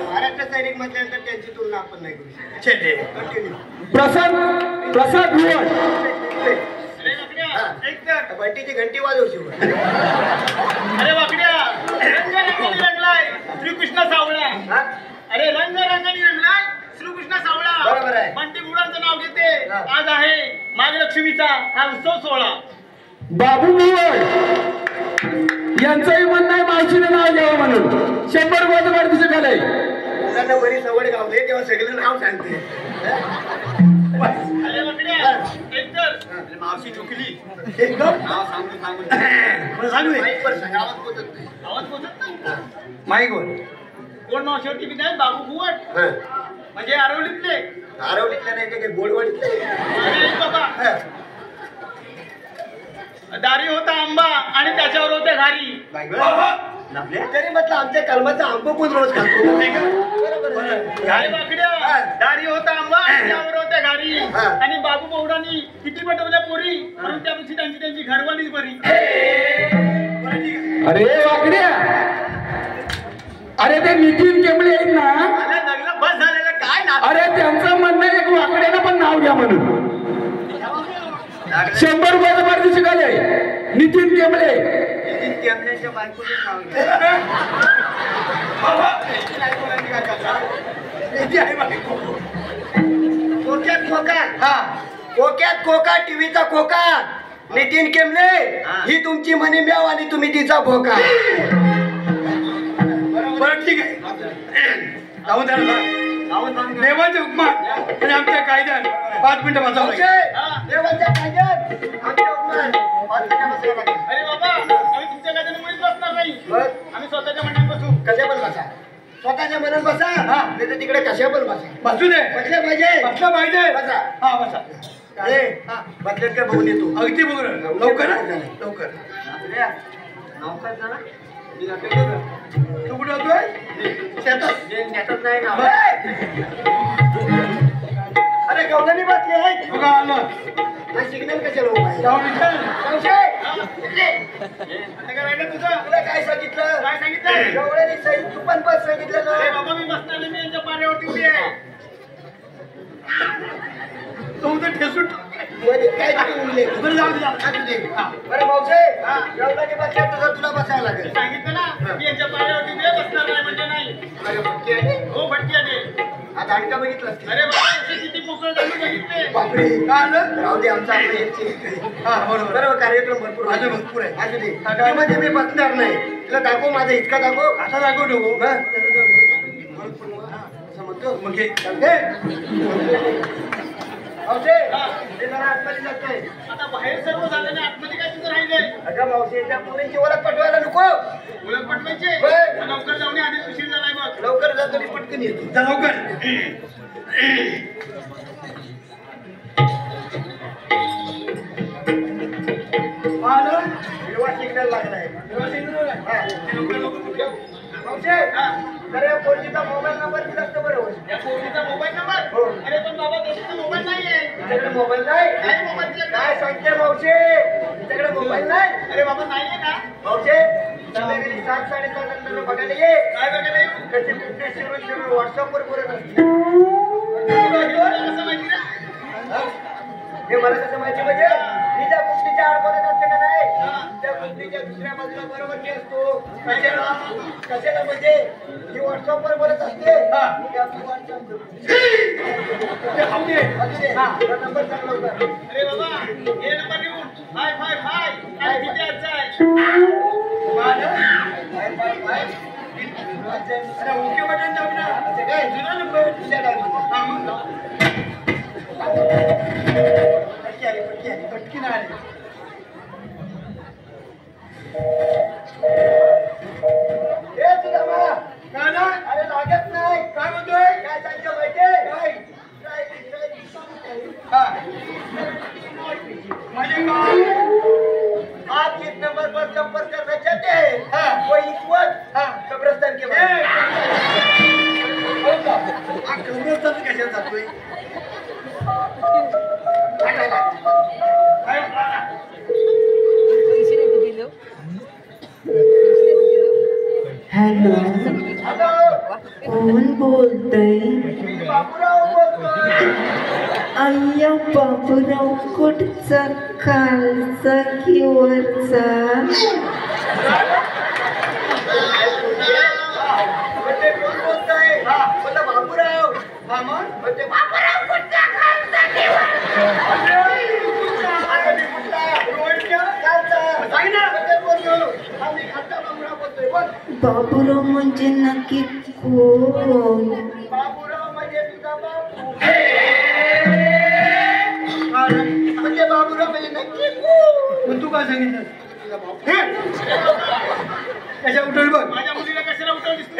[SPEAKER 4] महाराष्ट्र सैनिक म्हटल्यानंतर त्यांची तुलना आपण नाही करू शकत.
[SPEAKER 2] छेले.
[SPEAKER 4] Continue.
[SPEAKER 2] प्रसाद भुवन.
[SPEAKER 1] अरे वाकड्या ऐक तर
[SPEAKER 4] बंटीची घंटी वाजव शिव
[SPEAKER 1] अरे वाकड्या रंगारंगाने रंगलाय श्रीकृष्ण सावळा.
[SPEAKER 4] हा?
[SPEAKER 1] अरे रंगारंगाने रंगलाय श्रीकृष्ण सावळा.
[SPEAKER 4] बरोबर आहे.
[SPEAKER 1] बंटी गुरुवांचं नाव घेते.
[SPEAKER 4] हा.
[SPEAKER 1] आज आहे नागलक्ष्मीचा हा उत्सव सोहळा.
[SPEAKER 2] बाबू भुवन यांचंही म्हणणं आहे मावशीने नाव घ्यावं म्हणून. 100 रुपयाचा वाढदिवस केलाय.
[SPEAKER 4] मुलांना बरी सवड गावते तेव्हा सगळं नाव सांगते
[SPEAKER 1] अरे वाकड्या ऐक तर
[SPEAKER 4] मावशी चुकली एकदम नाव सांगून सांगून माईकवर सांग, आवाज पोचत नाही.
[SPEAKER 1] आवाज पोचत नाही.
[SPEAKER 2] माईकवर.
[SPEAKER 1] कोण मावशीवरती भीत आहे बाबू भुवट
[SPEAKER 4] हा.
[SPEAKER 1] म्हणजे आरवलीतले.
[SPEAKER 4] आरवलीतल्या नाही ते काही गोडवडीतले
[SPEAKER 1] अरे ऐक बाबा
[SPEAKER 4] हा.
[SPEAKER 1] दारी होता आंबा आणि त्याच्यावर होत्या घारी.
[SPEAKER 4] तरी म्हटलं आमच्या कलमाचा आंबो कोण रोज खातो बरोबर आहे.
[SPEAKER 1] अरे वाकड्या
[SPEAKER 4] हा.
[SPEAKER 1] दारी होता आंबा आणि त्यावर होत्या घारी.
[SPEAKER 4] हा.
[SPEAKER 1] आणि बाबू पौडानी किती पटवल्या पोरी म्हणून त्यापेक्षा त्यांची घरवालीच बरी.
[SPEAKER 2] अरे वाकड्या अरे ते नितीन केंबळे आहेत ना.
[SPEAKER 4] मला लग्न बस झालेलं काय ना
[SPEAKER 2] अरे त्यांचं म्हणणं आहे एक वाकड्यानं पण नाव घ्या म्हणून. 100 रुपयाचा वाढदिवस केलाय. नितीन केंबळे.
[SPEAKER 4] टेमण्याच्या बायकोचं नाव घ्या. कोक्यात कोका कोक्यात कोका टीव्हीचा कोका नितीन केमले ही तुमची मनी म्याव आणि तुम्ही तिचा भोका.
[SPEAKER 2] बरं ठीक आहे. जाऊन द्या ना. देवाचे हुकमा आणि आमच्या कायद्यात 5 मिनिटं बसावं लागेल.
[SPEAKER 4] देवाच्या कायद्यात आमच्या उपमान. पाच मिनिटं बसावं लागेल.
[SPEAKER 1] अरे बाबा आम्ही तुमच्या गाड्याने मुळीच बसणार नाही.
[SPEAKER 4] बस.
[SPEAKER 1] आम्ही स्वतःच्या मंडळात बसू.
[SPEAKER 4] कशा पण बसा स्वतःच्या मनात बसा नाही तर तिकडे कशा पण बसा.
[SPEAKER 2] बसू दे.
[SPEAKER 4] बसले पाहिजे
[SPEAKER 2] बसलं पाहिजे.
[SPEAKER 4] बसा.
[SPEAKER 2] हा बसा.
[SPEAKER 4] बसल्यात काय बघून येतो
[SPEAKER 2] अगदी बघू लवकर हा? लवकर.
[SPEAKER 4] नौकर झाला
[SPEAKER 2] तू कुठे होतोय शेतात.
[SPEAKER 4] नेतात नाही ना अरे गवळणी बसले आहेत
[SPEAKER 2] बघा आलं.
[SPEAKER 4] सिग्नल कशाला उभा आहे?
[SPEAKER 2] जाऊन विचार.
[SPEAKER 1] आता काय राहिलं तुझं?
[SPEAKER 4] तुला काय सांगितलं
[SPEAKER 1] काय सांगितलं?
[SPEAKER 4] गवळणी सहित तू पण बस सांगितलं
[SPEAKER 1] अरे
[SPEAKER 4] ना.
[SPEAKER 1] बाबा मी बसणार नाही. मी यांच्या पाऱ्यावरती उभी आहे.
[SPEAKER 2] तो उद्या ठेसून
[SPEAKER 4] मध्ये काय तरी उरले.
[SPEAKER 2] बरं जाऊ दे, जाऊ दे.
[SPEAKER 4] असू दे. बरं मावशे गवळणी बसल्या तुझं तुला बसायला लागेल.
[SPEAKER 1] सांगितलं ना मी यांच्या पाऱ्यावरती उभी आहे. बसणार नाही म्हणजे नाही.
[SPEAKER 4] अरे भटकी आहे.
[SPEAKER 1] हो भटकी आले.
[SPEAKER 4] हा दांडका बघितलास की?
[SPEAKER 1] अरे बाबा असे किती पोकळ झाले बघितले.
[SPEAKER 4] बापरे
[SPEAKER 2] काय आलं?
[SPEAKER 4] राहू दे आमचा आपलं हेच
[SPEAKER 2] हा बरोबर.
[SPEAKER 4] बरोबर कार्यक्रम भरपूर
[SPEAKER 2] अजून भरपूर आहे.
[SPEAKER 4] असू दे त्यामध्ये मी बसणार नाही. तुला दाखव माझा इतका दाखव
[SPEAKER 2] आता दाखव नको.
[SPEAKER 4] बस. असं म्हणतो
[SPEAKER 2] मग हे.
[SPEAKER 4] मावशे ते जरा आतमध्ये जातोय.
[SPEAKER 1] आता बाहेर सर्व झालं ना आतमध्ये काय तुझं राहिलंय?
[SPEAKER 4] अगं मावशी त्या मुलींची ओळख पटवायला नको.
[SPEAKER 1] ओळख पटवायची.
[SPEAKER 4] बरं.
[SPEAKER 1] लवकर जाऊन ये, आधीच उशीर झालाय बघ.
[SPEAKER 4] लवकर जातो आणि पटकन येतो.
[SPEAKER 2] जा लवकर. आलं?
[SPEAKER 4] हिरवा सिग्नल लागलाय. हा.
[SPEAKER 2] लवकर लवकर.
[SPEAKER 4] मावशे अरे या पोरगीचा मोबाईल नंबर दिला असतं बरं होईल.
[SPEAKER 1] या पोरीचा मोबाईल नंबर?
[SPEAKER 4] हो.
[SPEAKER 1] अरे पण बाबा त्याचा मोबाईल नाहीये.
[SPEAKER 4] तुझ्याकडे मोबाईल नाही
[SPEAKER 1] नाही मोबाईल तुझ्याकडे.
[SPEAKER 4] काय सांगते मावशे तुझ्याकडे मोबाईल नाही.
[SPEAKER 1] अरे बाबा नाहीये ना.
[SPEAKER 4] मावशे संध्याकाळी 7-7:30 नंतर बघायला ये.
[SPEAKER 1] काय बघायला येऊ?
[SPEAKER 4] कसे कुठे शिरून व्हॉट्सअपवर बोलत असते.
[SPEAKER 1] कसं माहिती ना?
[SPEAKER 4] हे मला कसं माहिती म्हणजे मी त्या कुस्तीच्या आड बोलत असते का नाही त्या कुस्तीच्या दुसऱ्या बाजूला बरोबर केस तू कशाला कशाला म्हणजे ही व्हॉट्सअपवर बोलत असते उद्या तू WhatsApp कर. नंबर सांग लवकर.
[SPEAKER 1] अरे बाबा हे नंबर लिहून हाय हाय हाय काय किती जाय
[SPEAKER 4] अरे ओके बटन दाब ना. काय जुना नंबर तुझ्या टाईमचा. पटकी नाही अरे लागत नाही. काय म्हणतोय काय सांगतो माहितीये काय
[SPEAKER 1] म्हणजे काय
[SPEAKER 4] आप जिस नंबर पर संपर्क करना चाहते हैं वो इस वक्त कब्रिस्तान के बाहर. कब्रिस्तान कशाला जातोय.
[SPEAKER 6] हॅलो
[SPEAKER 4] हॅलो
[SPEAKER 6] कोण बोलतय
[SPEAKER 4] बाबूराव बोलतोय.
[SPEAKER 6] अय्या बाबूराव कुठचा खालचा की वरचा
[SPEAKER 4] म्हणजे कोण बोलतोय बोला बाबूराव. म्हणजे बाबूराव कुठचा खालचा की वरचा. आता मी कुठला रोडच्या खालचा सांग ना. म्हणजे बोलतो आम्ही खालचा बाबूराव बोलतोय. बोल
[SPEAKER 6] बाबूराव म्हणजे नक्की कोण
[SPEAKER 4] बाबूराव म्हणजे तुझा बापू. म्हणजे बाबूराव म्हणजे नक्की कोण.
[SPEAKER 2] तू काय सांगितलं
[SPEAKER 4] तुझा बापू.
[SPEAKER 2] कशा उठवली बघ.
[SPEAKER 1] माझ्या मुलीला कशाला उठवलीस तू?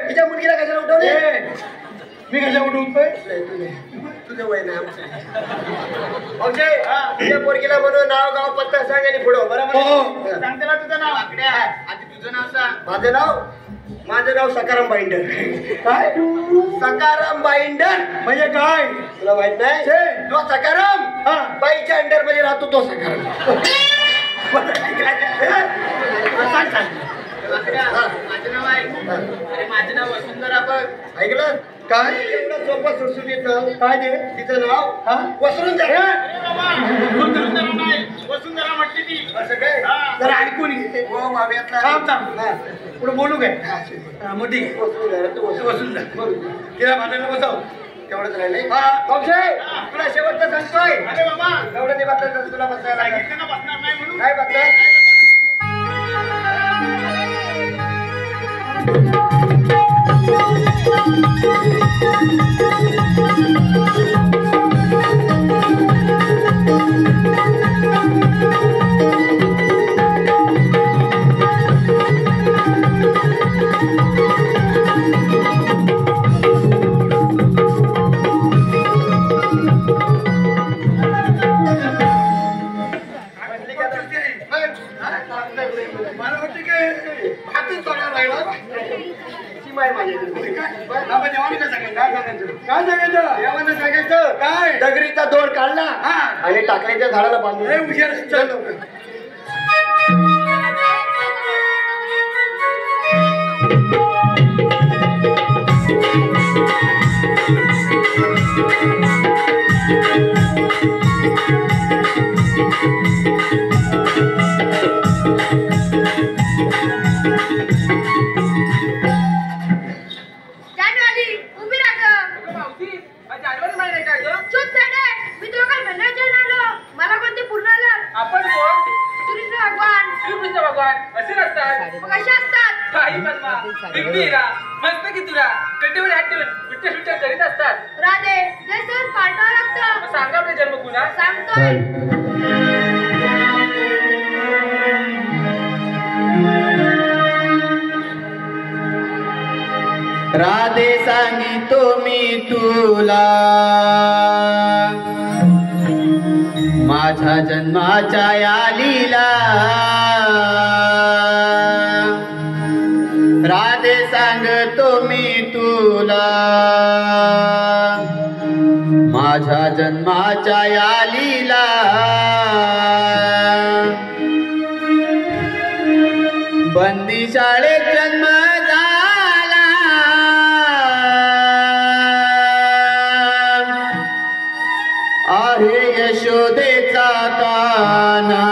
[SPEAKER 4] तिच्या मुलगीला कशाला उठवले.
[SPEAKER 2] मी कशा उठवतोय.
[SPEAKER 4] तुझं वय नाही आमचं. अक्षय तुझ्या पोरगीला म्हणून नाव गाव पत्ता सांग आणि पुढं बरोबर.
[SPEAKER 2] हो.
[SPEAKER 1] सांग त्याला तुझं नाव आकड्या आधी तुझं नाव सांग.
[SPEAKER 4] माझं नाव सकाराम बाइंडर.
[SPEAKER 2] काय
[SPEAKER 4] सकाराम बाइंडर
[SPEAKER 2] म्हणजे काय.
[SPEAKER 4] तुला माहित नाही
[SPEAKER 2] छे.
[SPEAKER 4] जो सकाराम
[SPEAKER 2] हा.
[SPEAKER 4] बाईच्या अंडर मध्ये राहतो तो सकाराम.
[SPEAKER 2] सांग सांग.
[SPEAKER 1] आकड्या माझं नाव आहे अरे माझं नाव वसुंधरा बघ.
[SPEAKER 4] ऐकलं
[SPEAKER 2] काय
[SPEAKER 4] एवढं सोपं सुटसुटीत नाव.
[SPEAKER 2] काय ते
[SPEAKER 4] तिचं नाव
[SPEAKER 2] हा
[SPEAKER 4] वसरून जा.
[SPEAKER 1] अरे बाबा वसुंधरा नाही वसुंधरा म्हटली ती.
[SPEAKER 4] असं काय
[SPEAKER 1] हा.
[SPEAKER 2] जरा ऐकून घे.
[SPEAKER 4] हो माव्यातला
[SPEAKER 2] थांब थांब
[SPEAKER 4] हा.
[SPEAKER 2] पुढे बोलू काय मोठी
[SPEAKER 4] वसुंधरा, तू
[SPEAKER 2] वसूल
[SPEAKER 4] बरोबर.
[SPEAKER 2] तिला भांडायला बसाव.
[SPEAKER 4] तेवढंच राहिले.
[SPEAKER 2] हा.
[SPEAKER 4] अक्षय तुला शेवटचं सांगतोय.
[SPEAKER 1] अरे बाबा
[SPEAKER 4] एवढं नाही बसलं तुला बसायला लागेल.
[SPEAKER 1] सांगितलं ना बसणार नाही म्हणून.
[SPEAKER 4] काय बसलं.
[SPEAKER 2] मला वाटतं काय हातच सोडायला लागला.
[SPEAKER 4] सीमा आहे माझ्याकडे.
[SPEAKER 2] आपण जेवण काय सांगायचं. काय सांगायचं
[SPEAKER 4] देवानं सांगायचं
[SPEAKER 2] काय
[SPEAKER 4] दगरीचा दोर काढला
[SPEAKER 2] हा.
[SPEAKER 4] आणि टाकल्याच्या झाडाला बांधून.
[SPEAKER 2] लय हुशार चल लवकर.
[SPEAKER 5] जानेवाली उभी राहा गं.
[SPEAKER 3] मावशी जानेवारी महिना आहे काय ग.
[SPEAKER 5] चुप झाडे. मी तुला काय म्हणायचं आलो. मला कोणते पूर्ण आलं.
[SPEAKER 3] आपण कोण.
[SPEAKER 5] श्रीकृष्ण भगवान.
[SPEAKER 3] श्रीकृष्ण भगवान असे नसतात.
[SPEAKER 5] मग कशा असतात.
[SPEAKER 3] काही पद्मा दिग्वीरा मस्त की तुला कटेवर हात ठेवून विठ्ठल विठ्ठल करीत असतात.
[SPEAKER 5] राधे जर सर पाठवावं लागतं.
[SPEAKER 3] मग सांगा आपले जन्म कुणा.
[SPEAKER 5] सांगतोय.
[SPEAKER 2] राधे सांगितो मी तुला माझ्या जन्माच्या या लीला. राधे सांगतो मी तुला माझ्या जन्माच्या या लीला. बंदी शाळेत जन्म झाला आहे यशोदेचा काना.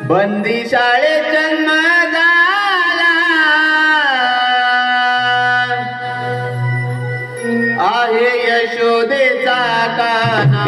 [SPEAKER 2] बंदी शाळेत जन्म झाला आहे यशोदेचा काना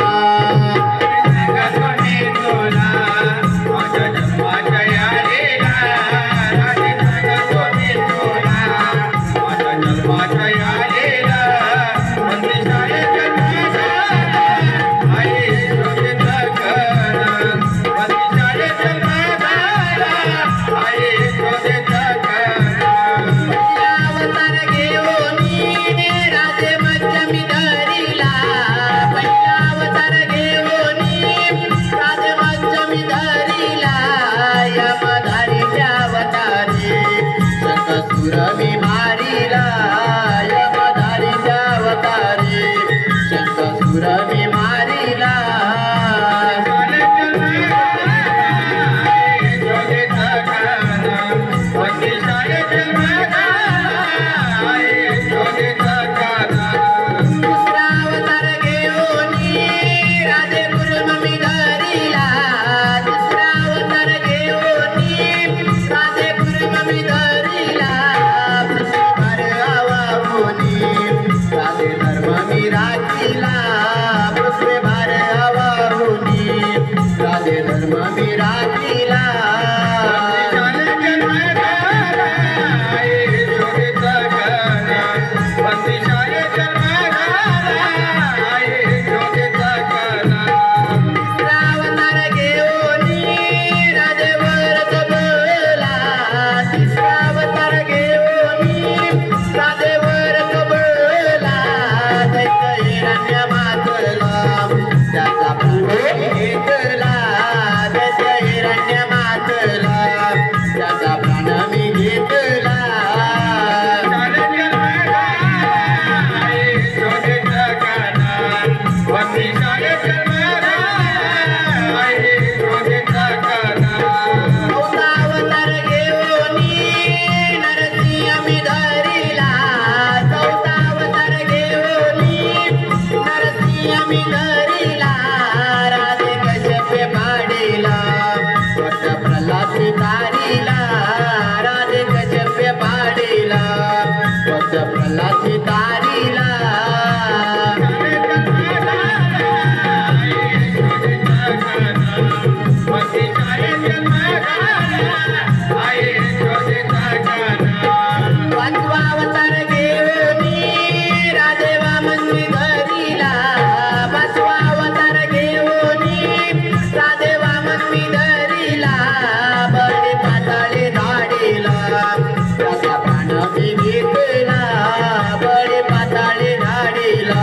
[SPEAKER 2] सुरमी मारिला यमधारीच्या अवतारी शंख सुरमी मारिला दुसरा अवतार घेऊन राधे कुर्ममी धरिला दुसरा अवतार घेऊन राधे कुर्ममी धरिला राधे धर्म मी राखीला पृथ्वी भार हवाहुनी राधे धर्म मी राखीला राधे गजप्य पाडीला प्रल्हाद तारीला पाचवावतार घेऊन राधे वामन मी धरिला पाचवावतार घेऊन राधे वामन मी धरिला बळी पाताळे धाडीला त्याचा प्राण मी घेतला बळी पाताळे धाडीला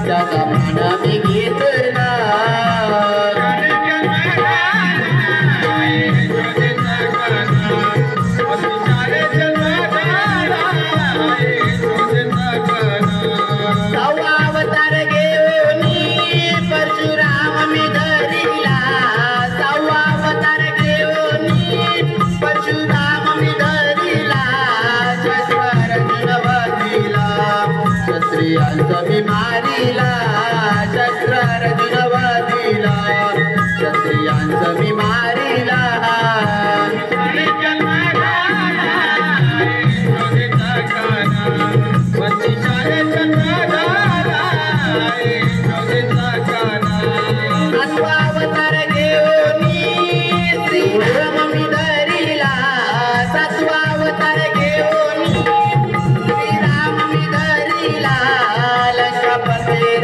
[SPEAKER 2] त्याचा प्राण मी घेतला अवतार घेऊन परशुराम मी धरिला सव्वा अवतार घेऊन परशुराम मी धरिला शस्त्रार्जुनवतीला क्षत्रियांचा मी मारिला शस्त्रार्जुनवतीला क्षत्रियांचा मी मारिला अवतार घेऊन श्रीराम मी धरिला सातवा अवतार घेऊन श्रीराम मी धरिला लंकापती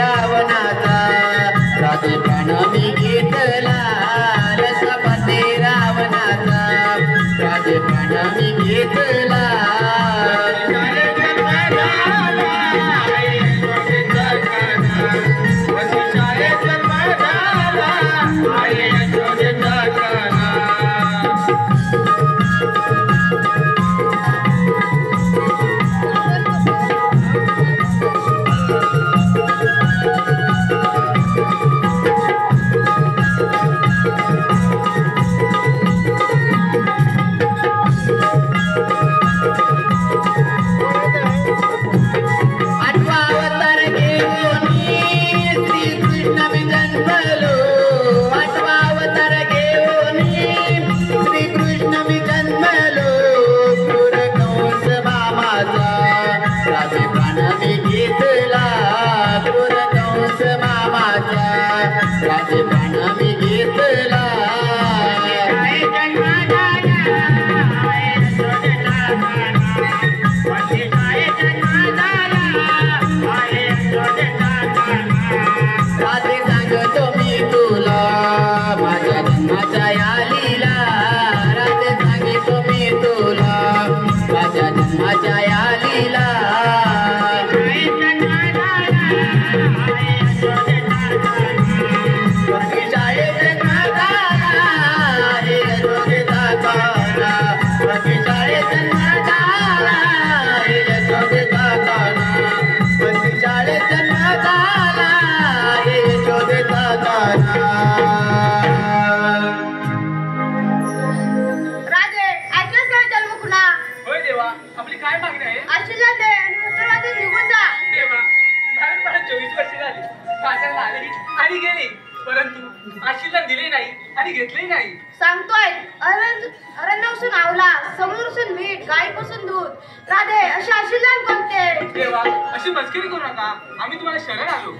[SPEAKER 3] आशीर्वाद दिले नाही आणि घेतले नाही.
[SPEAKER 5] सांगतोय अरण्यपासून आवला, समोरसून मीठ, गायीपासून दूध, राधे असे आशीर्वाद कोणते?
[SPEAKER 3] देवा अशी मस्करी करू नका, आम्ही तुम्हाला शरण आलो.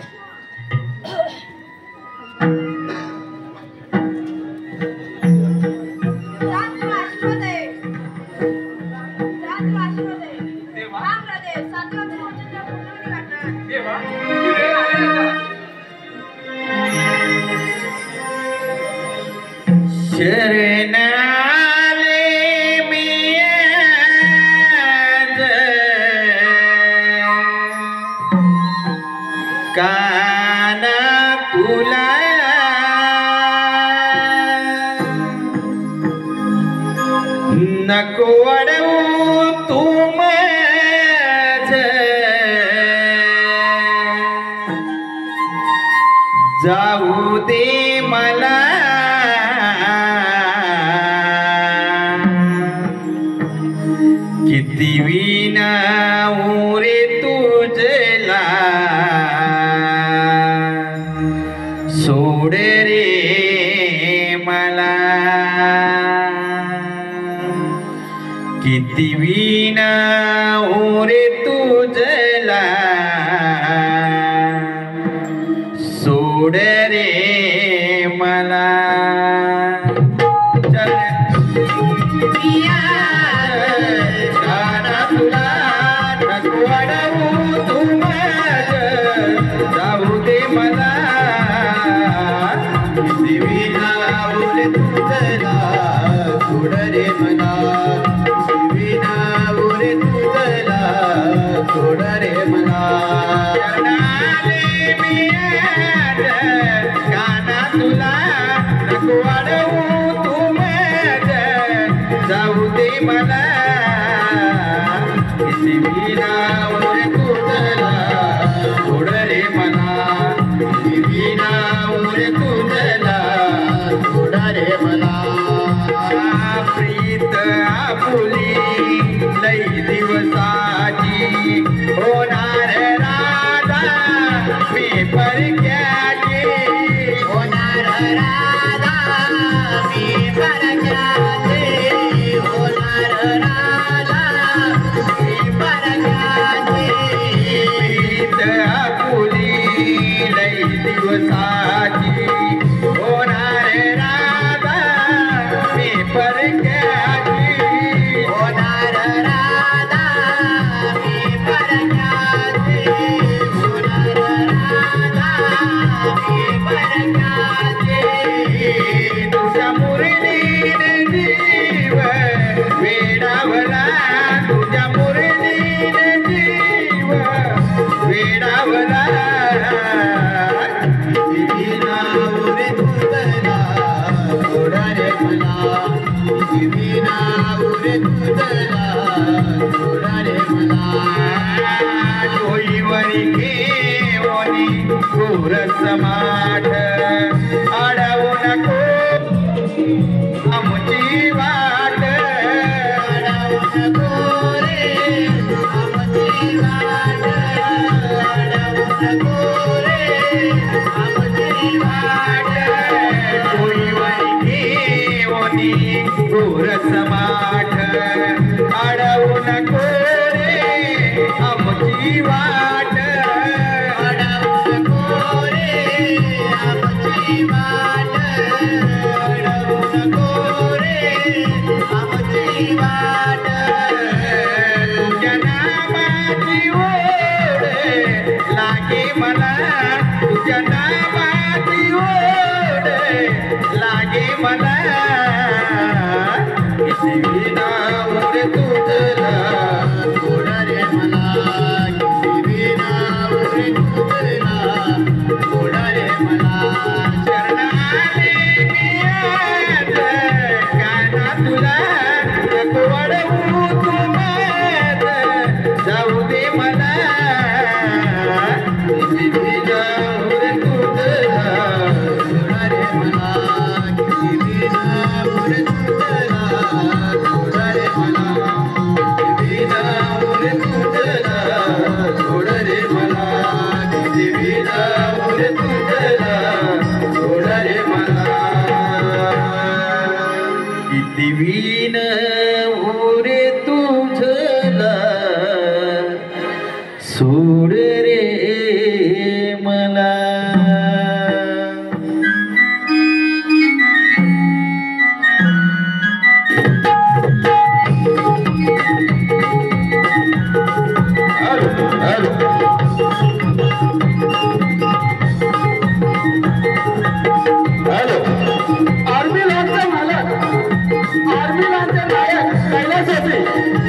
[SPEAKER 3] देवा देवा ही वेळ आली आता.
[SPEAKER 2] शरणाले मी आज काना तुला नको अडवू तू माझ जाऊ दे मला किती विनाऊ रे तुझला सोड रे मला किती विनाऊ रे तुझला सोड रे मला गाना तुला नको अडवू तू माझं जाऊ दे मला किती विनाऊ रे तुझला सोड रे मला किती विनाऊ रे तुझला सोड रे मला शरणाले मी आज गाना तुला नको अडवू तू माझं जाऊ दे मला किती विनाऊ रे तुझला सोड रे मला किती विनाऊ रे तुझला सोड रे मला प्रीत आपुली लई दिवसाची होणार राधा मी परक्याची होणार राधा मी परक्याची होणार राधा मी परक्याची प्रीत आपुली लई दिवसाची होणार राधा मी परक्याची होणार राधा मी परक्याची होणार राधा मी परक्याची तुझ्या मुरलीने जीव वेडावला तुझ्या मुरलीने जीव वेडावला किती विनाऊ रे तुझला सोड रे मला किती विनाऊ रे तुझला सोड रे मला डोईवरी घेऊनी गोरस माठ अडवू नको आमची वाट अडवू नको रे आमची वाट अडवू नको रे आमची वाट डोईवरी घेऊनी गोरस माठ अडवू नको रे आमची वाट अडवू नको रे आमची वाट अडवू नको रे आमची वाट तुझ्या नामाची ओढ लागे मला तुझ्या नामाची ओढ लागे मला किती विनाऊ रे तुझला सोड रे मला किती विनाऊ रे तुझला सोड रे मला शरणाले मी आज गाना तुला नको अडवू तू माझं जाऊ दे मला किती सोड रे मला
[SPEAKER 4] आर्मी लॉनचा मालक आर्मी लॉनचा नायक कैलास होते